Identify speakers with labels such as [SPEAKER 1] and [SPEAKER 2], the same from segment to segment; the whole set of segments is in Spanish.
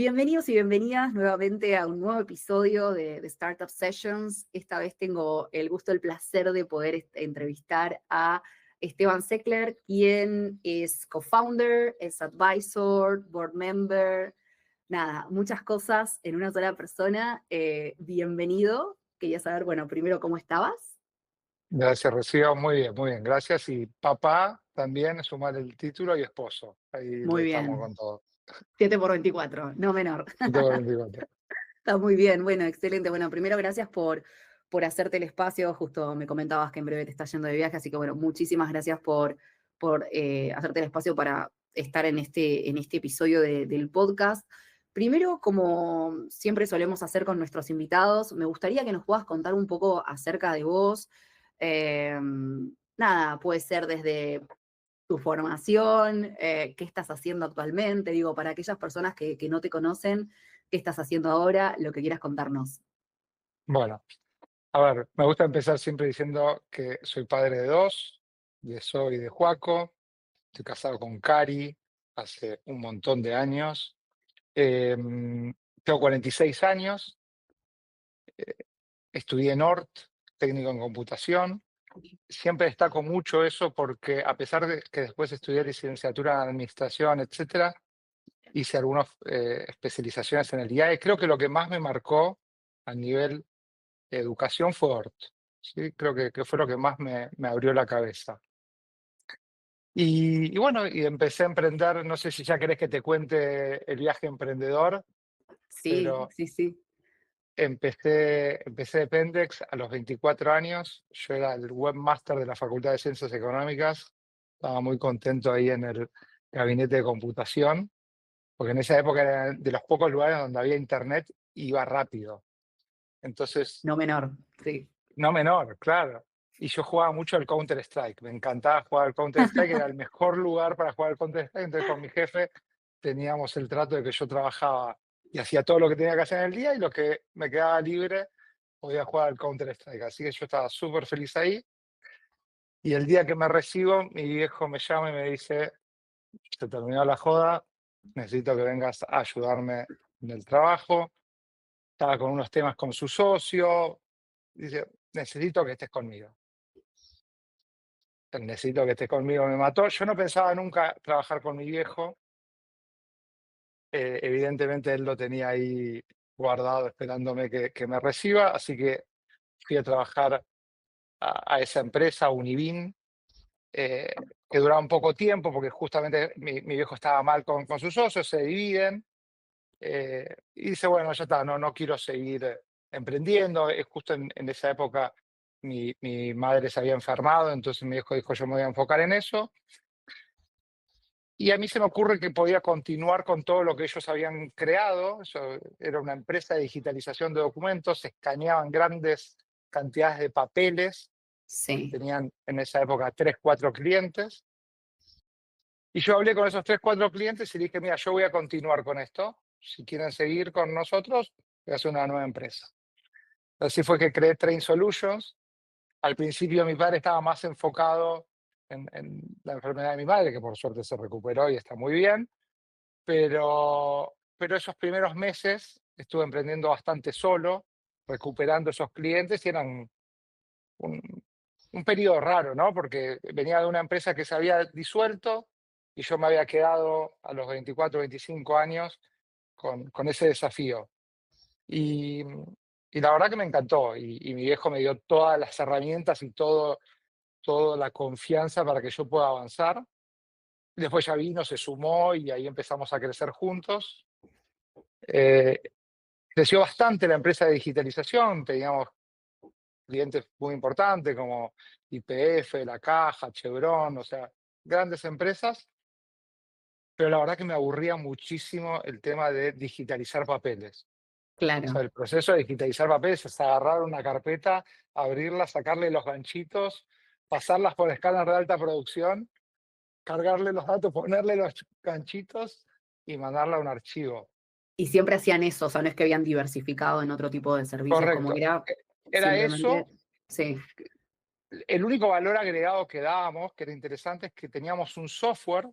[SPEAKER 1] Bienvenidos y bienvenidas nuevamente a un nuevo episodio de Startup Sessions. Esta vez tengo el gusto, el placer de poder entrevistar a Esteban Seckler, quien es co-founder, es advisor, board member, nada, muchas cosas en una sola persona. Bienvenido. Quería saber, bueno, primero, ¿cómo estabas?
[SPEAKER 2] Gracias, Rocío. Muy bien, gracias. Y papá también, sumar el título y esposo. Ahí
[SPEAKER 1] Muy
[SPEAKER 2] le estamos
[SPEAKER 1] bien.
[SPEAKER 2] con todo.
[SPEAKER 1] 7 por 24, no menor.
[SPEAKER 2] 7/24.
[SPEAKER 1] Está muy bien, bueno, excelente. Bueno, primero gracias por hacerte el espacio. Justo me comentabas que en breve te estás yendo de viaje, así que bueno, muchísimas gracias por hacerte el espacio para estar en este episodio del podcast. Primero, como siempre solemos hacer con nuestros invitados, me gustaría que nos puedas contar un poco acerca de vos. Eh, Nada, puede ser desde tu formación, qué estás haciendo actualmente, digo, para aquellas personas que no te conocen, qué estás haciendo ahora, lo que quieras contarnos.
[SPEAKER 2] Bueno, a ver, me gusta empezar siempre diciendo que soy padre de dos, de Zoe y de Joaco. Estoy casado con Cari hace un montón de años. Tengo 46 años. Estudié en Ort, técnico en computación. Siempre destaco mucho eso porque a pesar de que después estudié licenciatura en administración, etcétera, hice algunas especializaciones en el IAE. Creo que lo que más me marcó a nivel de educación fue Ort. ¿Sí? Creo que fue lo que más me abrió la cabeza. Y bueno, y empecé a emprender, no sé si ya querés que te cuente el viaje emprendedor,
[SPEAKER 1] Sí,
[SPEAKER 2] pero
[SPEAKER 1] sí, sí.
[SPEAKER 2] empecé de Pendex a los 24 años. Yo era el webmaster de la Facultad de Ciencias Económicas. Estaba muy contento ahí en el gabinete de computación, porque en esa época era de los pocos lugares donde había internet y iba rápido. Entonces,
[SPEAKER 1] No menor, sí.
[SPEAKER 2] no menor, claro. Y yo jugaba mucho al Counter-Strike. Me encantaba jugar al Counter-Strike, era el mejor lugar para jugar al Counter-Strike. Entonces, con mi jefe teníamos el trato de que yo trabajaba y hacía todo lo que tenía que hacer en el día y lo que me quedaba libre podía jugar al Counter-Strike. Así que yo estaba súper feliz ahí. Y el día que me recibo, mi viejo me llama y me dice: se terminó la joda, necesito que vengas a ayudarme en el trabajo. Estaba con unos temas con su socio. Dice: necesito que estés conmigo. El necesito que estés conmigo me mató. Yo no pensaba nunca trabajar con mi viejo. Evidentemente él lo tenía ahí guardado esperándome que me reciba. Así que fui a trabajar a esa empresa, Univin, eh, que duraba un poco tiempo porque justamente mi viejo estaba mal con sus socios, se dividen. Y dice: bueno, ya está, no quiero seguir emprendiendo. Es justo en esa época mi madre se había enfermado, entonces mi hijo dijo: yo me voy a enfocar en eso. Y a mí se me ocurre que podía continuar con todo lo que ellos habían creado. Eso era una empresa de digitalización de documentos, se escaneaban grandes cantidades de papeles,
[SPEAKER 1] Sí.
[SPEAKER 2] tenían en esa época 3, 4 clientes. Y yo hablé con esos 3, 4 clientes y dije: mira, yo voy a continuar con esto. Si quieren seguir con nosotros, voy a hacer una nueva empresa. Así fue que creé Train Solutions. Al principio mi padre estaba más enfocado en la enfermedad de mi madre, que por suerte se recuperó y está muy bien, pero esos primeros meses estuve emprendiendo bastante solo, recuperando esos clientes y eran un, un periodo raro, ¿no? Porque venía de una empresa que se había disuelto y yo me había quedado a los 24, 25 años con ese desafío. Y, y la verdad que me encantó y mi viejo me dio todas las herramientas y toda la confianza para que yo pueda avanzar. Después ya vino, se sumó y ahí empezamos a crecer juntos. Eh, Creció bastante la empresa de digitalización, teníamos clientes muy importantes como YPF, La Caja, Chevron, o sea, grandes empresas, pero la verdad que me aburría muchísimo el tema de digitalizar papeles. O sea,
[SPEAKER 1] Claro.
[SPEAKER 2] el proceso de digitalizar papeles es agarrar una carpeta, abrirla, sacarle los ganchitos, pasarlas por escáner de alta producción, cargarle los datos, ponerle los ganchitos y mandarla a un archivo.
[SPEAKER 1] Y siempre hacían eso, o sea, no es que habían diversificado en otro tipo de servicios, como
[SPEAKER 2] Correcto.
[SPEAKER 1] era
[SPEAKER 2] Era
[SPEAKER 1] simplemente,
[SPEAKER 2] eso.
[SPEAKER 1] sí,
[SPEAKER 2] El único valor agregado que dábamos, que era interesante, es que teníamos un software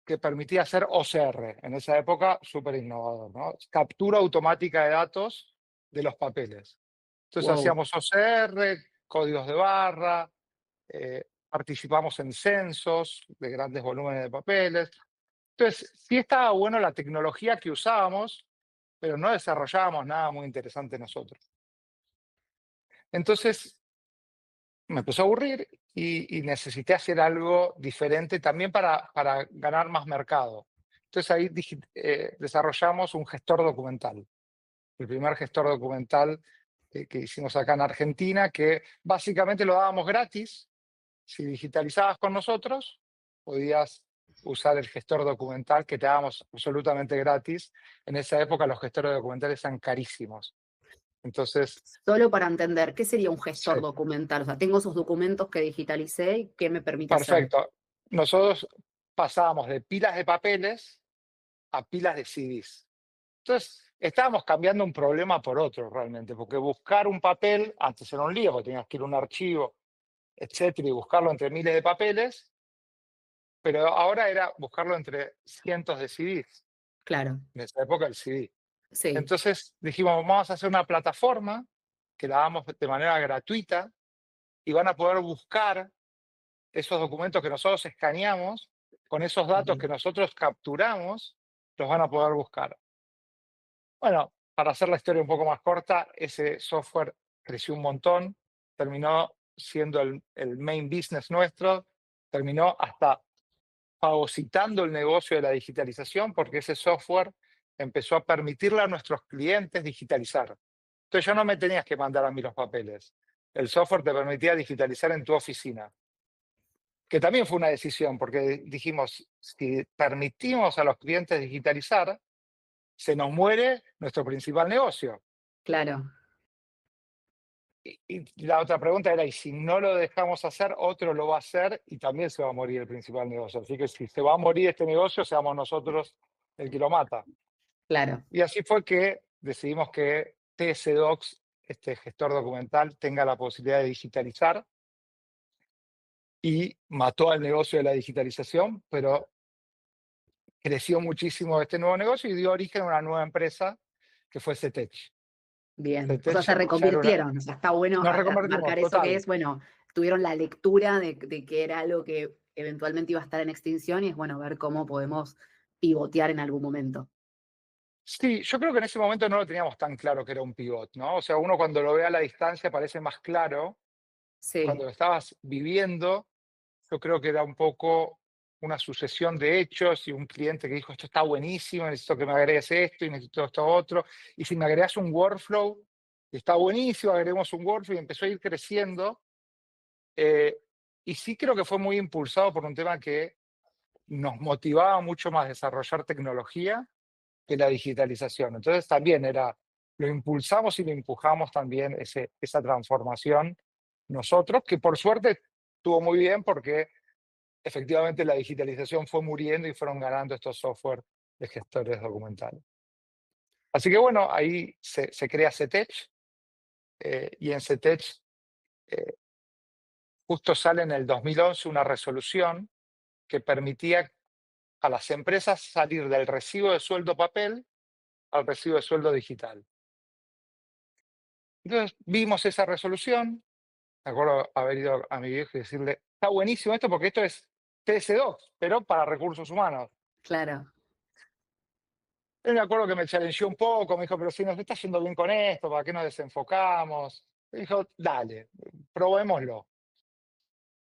[SPEAKER 2] que permitía hacer OCR. En esa época, súper innovador, ¿no? Captura automática de datos de los papeles. Entonces
[SPEAKER 1] Wow.
[SPEAKER 2] hacíamos OCR, códigos de barra, participamos en censos de grandes volúmenes de papeles. Entonces, sí estaba bueno la tecnología que usábamos, pero no desarrollábamos nada muy interesante nosotros. Entonces, me empezó a aburrir y necesité hacer algo diferente también para ganar más mercado. Entonces ahí desarrollamos un gestor documental, el primer gestor documental que hicimos acá en Argentina, que básicamente lo dábamos gratis. Si digitalizabas con nosotros, podías usar el gestor documental que te dábamos absolutamente gratis. En esa época los gestores documentales eran carísimos. Entonces,
[SPEAKER 1] Solo para entender, ¿qué sería un gestor
[SPEAKER 2] sí,
[SPEAKER 1] documental? O sea, tengo esos documentos que digitalicé y ¿qué me permite hacer?
[SPEAKER 2] perfecto. Nosotros pasábamos de pilas de papeles a pilas de CDs. Entonces, estábamos cambiando un problema por otro realmente, porque buscar un papel, antes era un lío, porque tenías que ir a un archivo, etcétera, y buscarlo entre miles de papeles, pero ahora era buscarlo entre cientos de CDs.
[SPEAKER 1] Claro,
[SPEAKER 2] En esa época el CD.
[SPEAKER 1] sí,
[SPEAKER 2] Entonces dijimos, vamos a hacer una plataforma que la hagamos de manera gratuita y van a poder buscar esos documentos que nosotros escaneamos, con esos datos
[SPEAKER 1] bien,
[SPEAKER 2] que nosotros capturamos, los van a poder buscar. Bueno, para hacer la historia un poco más corta, ese software creció un montón, terminó siendo el main business nuestro, terminó hasta fagocitando el negocio de la digitalización porque ese software empezó a permitirle a nuestros clientes digitalizar. Entonces ya no me tenías que mandar a mí los papeles. El software te permitía digitalizar en tu oficina, que también fue una decisión porque dijimos, si permitimos a los clientes digitalizar, se nos muere nuestro principal negocio.
[SPEAKER 1] claro,
[SPEAKER 2] Y la otra pregunta era, ¿y si no lo dejamos hacer, otro lo va a hacer y también se va a morir el principal negocio? Así que si se va a morir este negocio, seamos nosotros el que lo mata.
[SPEAKER 1] claro,
[SPEAKER 2] Y así fue que decidimos que TS Docs, este gestor documental, tenga la posibilidad de digitalizar y mató al negocio de la digitalización, pero creció muchísimo este nuevo negocio y dio origen a una nueva empresa que fue CETECH.
[SPEAKER 1] bien. O sea,
[SPEAKER 2] CETECH
[SPEAKER 1] se
[SPEAKER 2] ya era una...
[SPEAKER 1] reconvirtieron. O sea, está bueno
[SPEAKER 2] Nos reconvertimos,
[SPEAKER 1] marcar eso que
[SPEAKER 2] total.
[SPEAKER 1] es, bueno, tuvieron la lectura de que era algo que eventualmente iba a estar en extinción y es bueno ver cómo podemos pivotear en algún momento.
[SPEAKER 2] Sí, yo creo que en ese momento no lo teníamos tan claro que era un pivot, ¿no? O sea, uno cuando lo ve a la distancia parece más claro. Cuando
[SPEAKER 1] Sí,
[SPEAKER 2] lo estabas viviendo, yo creo que era un poco una sucesión de hechos y un cliente que dijo, esto está buenísimo, necesito que me agregues esto y necesito esto otro. Y si me agregas un workflow, está buenísimo, agreguemos un workflow y empezó a ir creciendo. eh, y sí creo que fue muy impulsado por un tema que nos motivaba mucho más desarrollar tecnología que la digitalización. Entonces también era, lo impulsamos y lo empujamos también esa transformación nosotros, que por suerte estuvo muy bien porque efectivamente la digitalización fue muriendo y fueron ganando estos software de gestores documentales. Así que bueno, ahí se crea CETECH y en CETECH eh, justo sale en el 2011 una resolución que permitía a las empresas salir del recibo de sueldo papel al recibo de sueldo digital. Entonces vimos esa resolución, me acuerdo haber ido a mi viejo y decirle, está buenísimo esto porque esto es TS2, pero para recursos humanos.
[SPEAKER 1] claro,
[SPEAKER 2] Él me acuerdo que me challengeó un poco, me dijo, pero si nos está yendo bien con esto, ¿para qué nos desenfocamos? Me dijo, dale, probémoslo.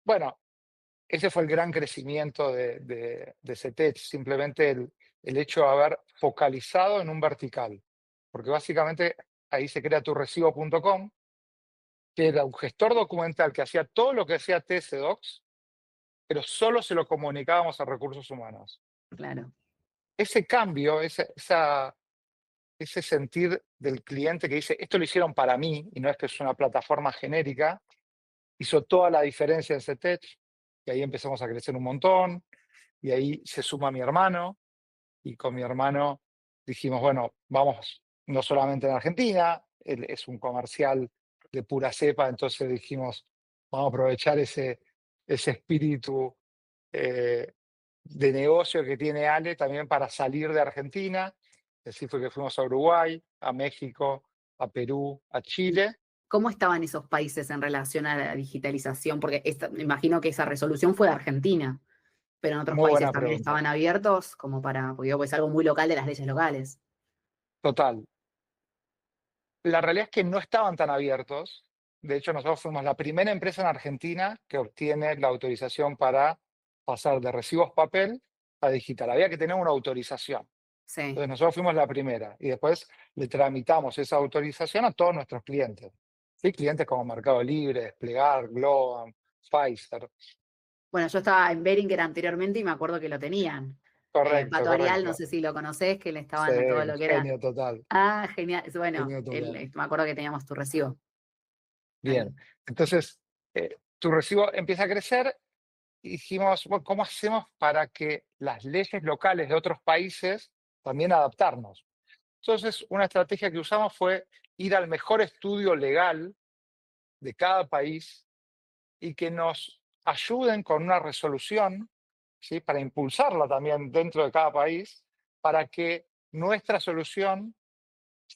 [SPEAKER 2] Bueno, ese fue el gran crecimiento de CETECH, simplemente el hecho de haber focalizado en un vertical, porque básicamente ahí se crea turrecibo.com, que era un gestor documental que hacía todo lo que hacía TS Docs, pero solo se lo comunicábamos a recursos humanos.
[SPEAKER 1] claro,
[SPEAKER 2] Ese cambio, ese sentir del cliente que dice, esto lo hicieron para mí, y no es que es una plataforma genérica, hizo toda la diferencia en CETECH, y ahí empezamos a crecer un montón, y ahí se suma mi hermano, y con mi hermano dijimos, bueno, vamos no solamente en Argentina, él es un comercial de pura cepa, entonces dijimos, vamos a aprovechar ese espíritu eh, de negocio que tiene Ale también para salir de Argentina. Así fue que fuimos a Uruguay, a México, a Perú, a
[SPEAKER 1] ¿Y
[SPEAKER 2] Chile.
[SPEAKER 1] cómo estaban esos países en relación a la digitalización? Porque me imagino que esa resolución fue de Argentina, pero en otros
[SPEAKER 2] Muy
[SPEAKER 1] países
[SPEAKER 2] buena
[SPEAKER 1] también
[SPEAKER 2] pregunta.
[SPEAKER 1] estaban abiertos como para, porque digo, pues es algo muy local de las leyes locales.
[SPEAKER 2] Total. La realidad es que no estaban tan abiertos. De hecho, nosotros fuimos la primera empresa en Argentina que obtiene la autorización para pasar de recibos papel a digital. Había que tener una autorización.
[SPEAKER 1] Sí.
[SPEAKER 2] Entonces, nosotros fuimos la primera y después le tramitamos esa autorización a todos nuestros clientes. ¿Sí? Clientes como Mercado Libre, Desplegar, Globan, Pfizer.
[SPEAKER 1] Bueno, yo estaba en Behringer anteriormente y me acuerdo que lo tenían.
[SPEAKER 2] Correcto,
[SPEAKER 1] Pato Arial, no
[SPEAKER 2] correcto.
[SPEAKER 1] sé si lo conocés, que le
[SPEAKER 2] Sí,
[SPEAKER 1] estaban en todo
[SPEAKER 2] un
[SPEAKER 1] lo que era.
[SPEAKER 2] genio total,
[SPEAKER 1] Ah, genial. Bueno,
[SPEAKER 2] genio total.
[SPEAKER 1] me acuerdo que teníamos tu recibo ahí.
[SPEAKER 2] Bien. Entonces, tu recibo empieza a crecer y dijimos, bueno, ¿cómo hacemos para que las leyes locales de otros países también adaptarnos? Entonces, una estrategia que usamos fue ir al mejor estudio legal de cada país y que nos ayuden con una resolución, ¿sí? Para impulsarla también dentro de cada país, para que nuestra solución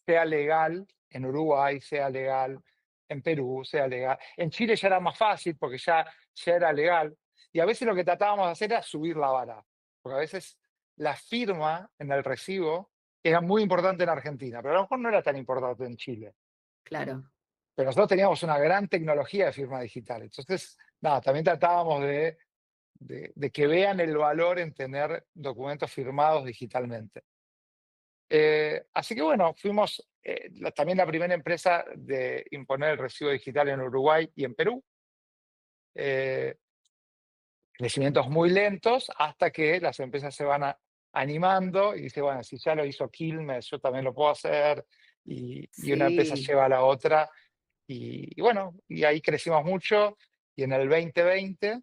[SPEAKER 2] sea legal en Uruguay, sea legal en Perú, sea legal. En Chile ya era más fácil porque ya era legal. Y a veces lo que tratábamos de hacer era subir la vara, porque a veces la firma en el recibo era muy importante en Argentina, pero a lo mejor no era tan importante en Chile.
[SPEAKER 1] Claro,
[SPEAKER 2] Pero nosotros teníamos una gran tecnología de firma digital. Entonces, nada, también tratábamos de que vean el valor en tener documentos firmados digitalmente. Así que bueno, fuimos también la primera empresa de imponer el recibo digital en Uruguay y en Perú. Eh, Crecimientos muy lentos hasta que las empresas se van animando y dice, bueno, si ya lo hizo Quilmes, yo también lo puedo hacer. Y una empresa
[SPEAKER 1] sí,
[SPEAKER 2] lleva a la otra. Y bueno, y ahí crecimos mucho. Y en el 2020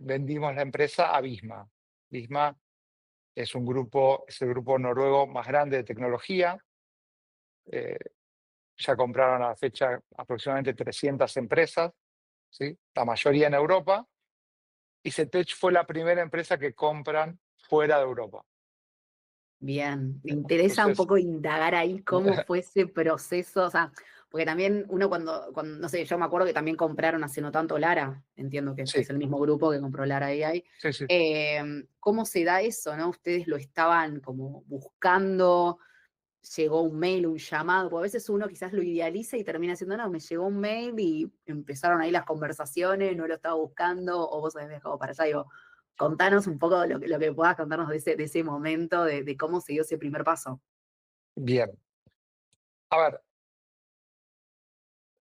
[SPEAKER 2] vendimos la empresa a Visma. Visma es un grupo, es el grupo noruego más grande de tecnología. Eh, Ya compraron a la fecha aproximadamente 300 empresas, ¿sí? La mayoría en Europa, y CETECH fue la primera empresa que compran fuera de Europa.
[SPEAKER 1] bien. Me interesa un
[SPEAKER 2] Entonces,
[SPEAKER 1] poco indagar ahí cómo fue ese proceso, o sea, porque también uno cuando, no sé, yo me acuerdo que también compraron hace no tanto Lara, entiendo que es
[SPEAKER 2] sí,
[SPEAKER 1] el mismo grupo que compró Lara AI.
[SPEAKER 2] sí, sí.
[SPEAKER 1] ¿Cómo se da eso, no? Ustedes lo estaban como buscando, llegó un mail, un llamado, porque a veces uno quizás lo idealiza y termina diciendo, no, me llegó un mail y empezaron ahí las conversaciones, no lo estaba buscando, o vos habías dejado para allá, digo, contanos un poco lo que puedas contarnos de ese momento, de cómo se dio ese primer paso.
[SPEAKER 2] Bien. A ver,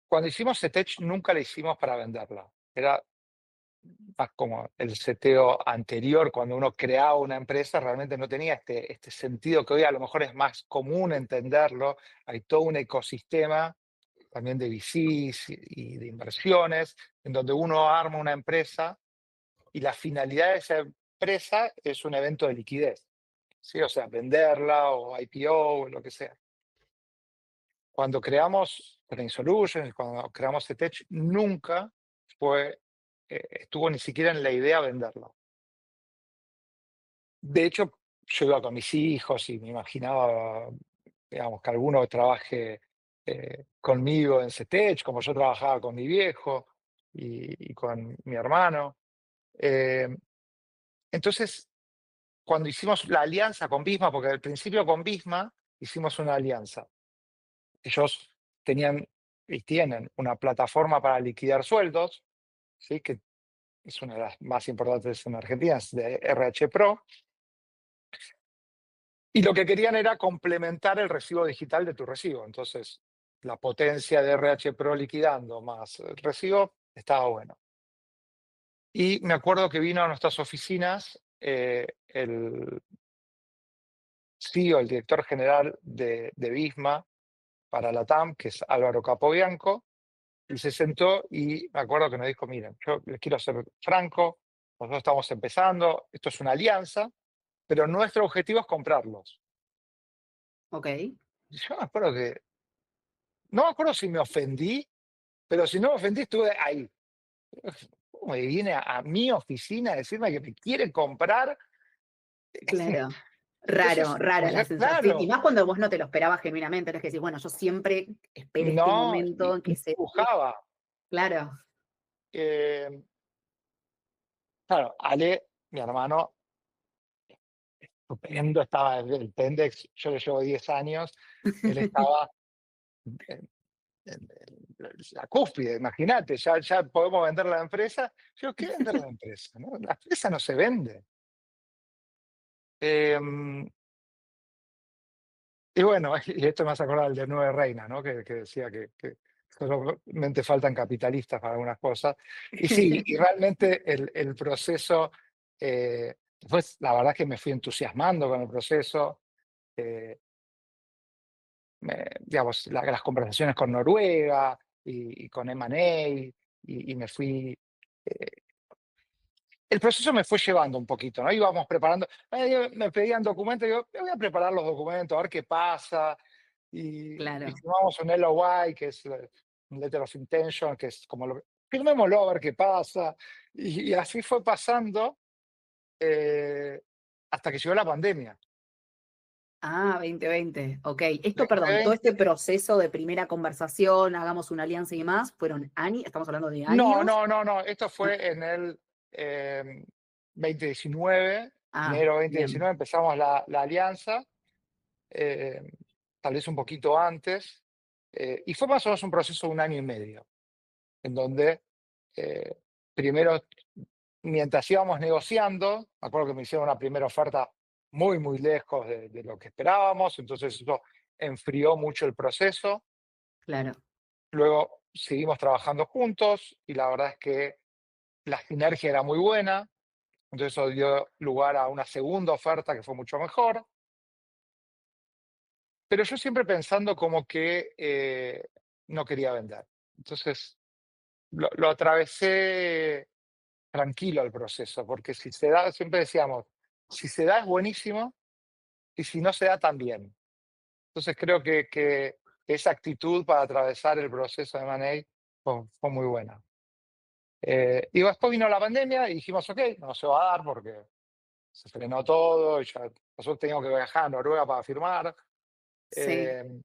[SPEAKER 2] cuando hicimos CETECH nunca la hicimos para venderla. Era más como el seteo anterior, cuando uno creaba una empresa, realmente no tenía este sentido que hoy a lo mejor es más común entenderlo. Hay todo un ecosistema también de VCs y de inversiones, en donde uno arma una empresa y la finalidad de esa empresa es un evento de liquidez, ¿sí? O sea, venderla o IPO o lo que sea. Cuando creamos Brain Solutions, cuando creamos CETECH, nunca estuvo ni siquiera en la idea venderla. De hecho, yo iba con mis hijos y me imaginaba, digamos, que alguno trabaje conmigo en CETECH, como yo trabajaba con mi viejo y con mi hermano. Eh, entonces, cuando hicimos la alianza con Visma, porque al principio con Visma hicimos una alianza. Ellos tenían y tienen una plataforma para liquidar sueldos, ¿sí? Que es una de las más importantes en Argentina, es de RH Pro. Y lo que querían era complementar el recibo digital de tu recibo. Entonces, la potencia de RH Pro liquidando más el recibo estaba bueno. Y me acuerdo que vino a nuestras oficinas el CEO, el director general de Visma para la TAM, que es Álvaro Capobianco, y se sentó y me acuerdo que nos dijo, miren, yo les quiero ser franco, nosotros estamos empezando, esto es una alianza, pero nuestro objetivo es comprarlos.
[SPEAKER 1] Ok,
[SPEAKER 2] Y yo me acuerdo que, no me acuerdo si me ofendí, pero si no me ofendí estuve ahí. ¿cómo me viene a mi oficina a decirme que me quiere comprar?
[SPEAKER 1] Claro. Raro,
[SPEAKER 2] Entonces,
[SPEAKER 1] rara la sensación. Y
[SPEAKER 2] claro,
[SPEAKER 1] más cuando vos no te lo esperabas genuinamente, no es que decís, bueno, yo siempre esperé este
[SPEAKER 2] no,
[SPEAKER 1] momento en
[SPEAKER 2] y
[SPEAKER 1] que se dé.
[SPEAKER 2] buscaba.
[SPEAKER 1] Claro.
[SPEAKER 2] eh, claro, Ale, mi hermano, estupendo, estaba en el Pendex, yo le llevo 10 años, él estaba en la cúspide, imagínate, ya podemos vender la empresa. Yo digo, ¿qué vender la empresa? ¿No? La empresa no se vende. Em, y bueno, y esto me hace acordar el de Nueve Reina, ¿no? Que decía que solamente faltan capitalistas para algunas cosas. Y sí, y realmente el proceso, después la verdad es que me fui entusiasmando con el proceso. eh, digamos, las conversaciones con Noruega y con M&A, y me fui, eh, el proceso me fue llevando un poquito, ¿no? Íbamos preparando, me pedían documentos, digo, me voy a preparar los documentos, a ver qué pasa, y
[SPEAKER 1] Claro.
[SPEAKER 2] firmamos un LOI, que es un Letter of Intention, que es como firmémoslo a ver qué pasa, y así fue pasando, eh, hasta que llegó la pandemia.
[SPEAKER 1] Ah, 2020. Ok. Esto, perdón, todo
[SPEAKER 2] 2020.
[SPEAKER 1] este proceso de primera conversación, hagamos una alianza y demás, fueron años, estamos hablando de
[SPEAKER 2] No,
[SPEAKER 1] años.
[SPEAKER 2] no, no, no. Esto
[SPEAKER 1] Ah,
[SPEAKER 2] fue en el 2019,
[SPEAKER 1] ah,
[SPEAKER 2] enero
[SPEAKER 1] bien.
[SPEAKER 2] 2019 empezamos la alianza, eh, tal vez un poquito antes, y fue más o menos un proceso de un año y medio, en donde eh, primero, mientras íbamos negociando, me acuerdo que me hicieron una primera oferta muy, muy lejos de lo que esperábamos, entonces eso enfrió mucho el proceso.
[SPEAKER 1] Claro.
[SPEAKER 2] Luego seguimos trabajando juntos y la verdad es que la sinergia era muy buena. Entonces eso dio lugar a una segunda oferta que fue mucho mejor, pero yo siempre pensando como que no quería vender. Entonces lo atravesé tranquilo el proceso, porque si se da, siempre decíamos, si se da es buenísimo y si no se da también. Entonces creo que esa actitud para atravesar el proceso de Money fue muy buena. Y después vino la pandemia y dijimos, ok, no se va a dar porque se frenó todo y ya nosotros teníamos que viajar a Noruega para firmar.
[SPEAKER 1] Sí,
[SPEAKER 2] Eh,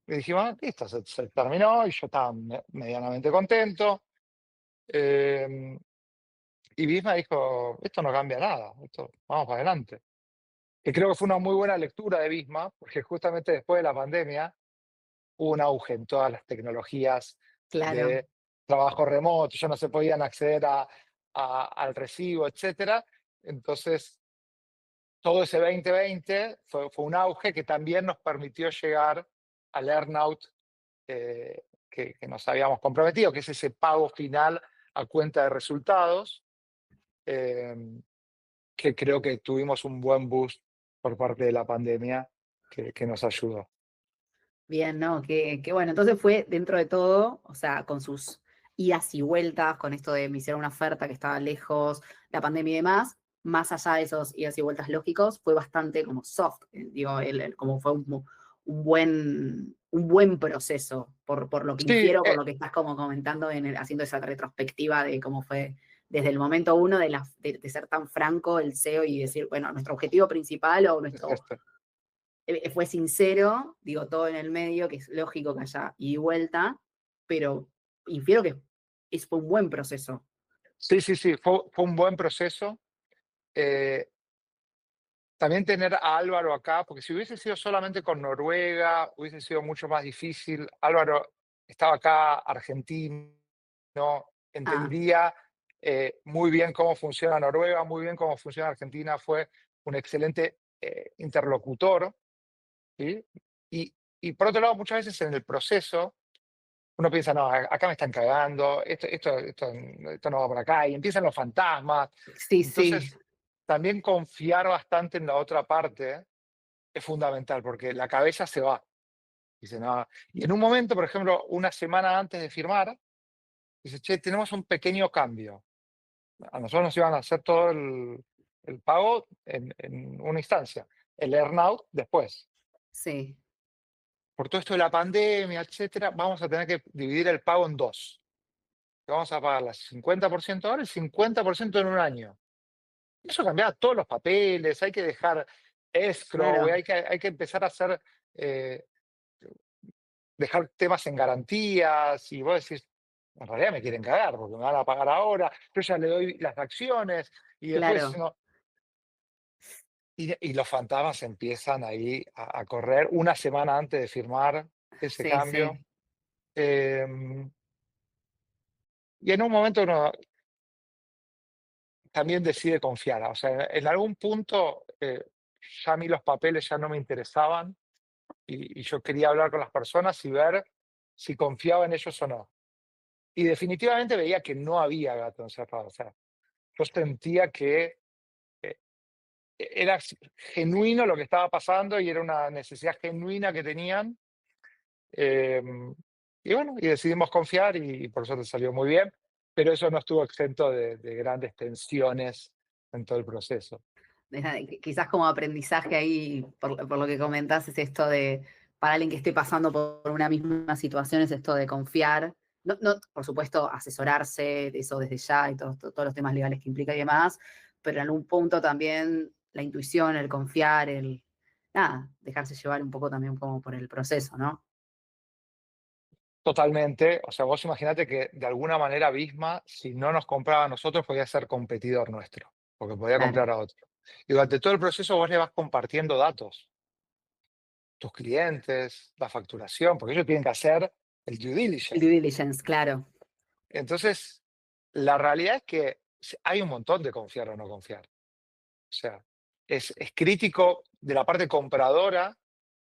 [SPEAKER 2] y dijimos, "Ah, listo, se terminó", y yo estaba medianamente contento. Eh, y Bisma dijo, esto no cambia nada, esto, vamos para adelante. Que creo que fue una muy buena lectura de Bisma, porque justamente después de la pandemia hubo un auge en todas las tecnologías
[SPEAKER 1] claro.
[SPEAKER 2] de trabajo remoto, ya no se podían acceder al recibo, etcétera. Entonces, todo ese 2020 fue un auge que también nos permitió llegar al earnout que nos habíamos comprometido, que es ese pago final a cuenta de resultados, eh, que creo que tuvimos un buen boost por parte de la pandemia que nos ayudó.
[SPEAKER 1] Bien, ¿no? Que bueno, entonces fue dentro de todo, o sea, con sus idas y vueltas, con esto de me hicieron una oferta que estaba lejos, la pandemia y demás, más allá de esos idas y vueltas lógicos, fue bastante como soft, digo, como fue un buen proceso, por lo que
[SPEAKER 2] Sí,
[SPEAKER 1] infiero, por lo que estás como comentando, haciendo esa retrospectiva de cómo fue desde el momento uno de ser tan franco el CEO y decir, bueno, nuestro objetivo principal o nuestro
[SPEAKER 2] este,
[SPEAKER 1] fue sincero, digo, todo en el medio, que es lógico que haya ida y vuelta, pero infiero que fue un buen proceso.
[SPEAKER 2] sí, sí, sí, fue un buen proceso. Eh, También tener a Álvaro acá, porque si hubiese sido solamente con Noruega, hubiese sido mucho más difícil. Álvaro estaba acá, argentino,
[SPEAKER 1] Ah,
[SPEAKER 2] entendía muy bien cómo funciona Noruega, muy bien cómo funciona Argentina, fue un excelente interlocutor, ¿sí? Y por otro lado, muchas veces en el proceso, uno piensa, no, acá me están cagando, esto no va por acá, y empiezan los fantasmas.
[SPEAKER 1] sí, sí,
[SPEAKER 2] Entonces, también confiar bastante en la otra parte es fundamental, porque la cabeza se va. Dice, no. Y en un momento, por ejemplo, una semana antes de firmar, dice, che, tenemos un pequeño cambio. A nosotros nos iban a hacer todo el pago en una instancia, el earnout después.
[SPEAKER 1] sí.
[SPEAKER 2] Por todo esto de la pandemia, etcétera, vamos a tener que dividir el pago en dos. te vamos a pagar el 50% ahora, el 50% en un año. Eso cambiaba todos los papeles, hay que dejar escrow,
[SPEAKER 1] Claro,
[SPEAKER 2] hay que empezar a hacer, eh, dejar temas en garantías, y vos decís, en realidad me quieren cagar, porque me van a pagar ahora, yo ya le doy las acciones, y después
[SPEAKER 1] claro.
[SPEAKER 2] no. Y los fantasmas empiezan ahí a correr una semana antes de firmar ese
[SPEAKER 1] Sí,
[SPEAKER 2] cambio.
[SPEAKER 1] sí.
[SPEAKER 2] em, y en un momento uno también decide confiar. O sea, en algún punto ya a mí los papeles ya no me interesaban, y yo quería hablar con las personas y ver si confiaba en ellos o no. Y definitivamente veía que no había gato encerrado. O sea, yo sentía que eh, era genuino lo que estaba pasando y era una necesidad genuina que tenían. em, y bueno, y decidimos confiar, y por suerte salió muy bien, pero eso no estuvo exento de grandes tensiones en todo el proceso.
[SPEAKER 1] Quizás como aprendizaje ahí, por lo que comentás, es esto de, para alguien que esté pasando por una misma situación, es esto de confiar. No, no, por supuesto, asesorarse, de eso desde ya y todos los temas legales que implica y demás, pero en algún punto también la intuición, el confiar, nada, dejarse llevar un poco también como por el proceso, ¿no?
[SPEAKER 2] Totalmente. O sea, vos imaginate que de alguna manera Visma, si no nos compraba a nosotros, podía ser competidor nuestro, porque podía
[SPEAKER 1] Claro,
[SPEAKER 2] comprar a otro. Y durante todo el proceso vos le vas compartiendo datos, tus clientes, la facturación, porque ellos tienen que hacer el due
[SPEAKER 1] el
[SPEAKER 2] diligence.
[SPEAKER 1] due diligence, claro,
[SPEAKER 2] Entonces, la realidad es que hay un montón de confiar o no confiar. O sea, es crítico de la parte compradora,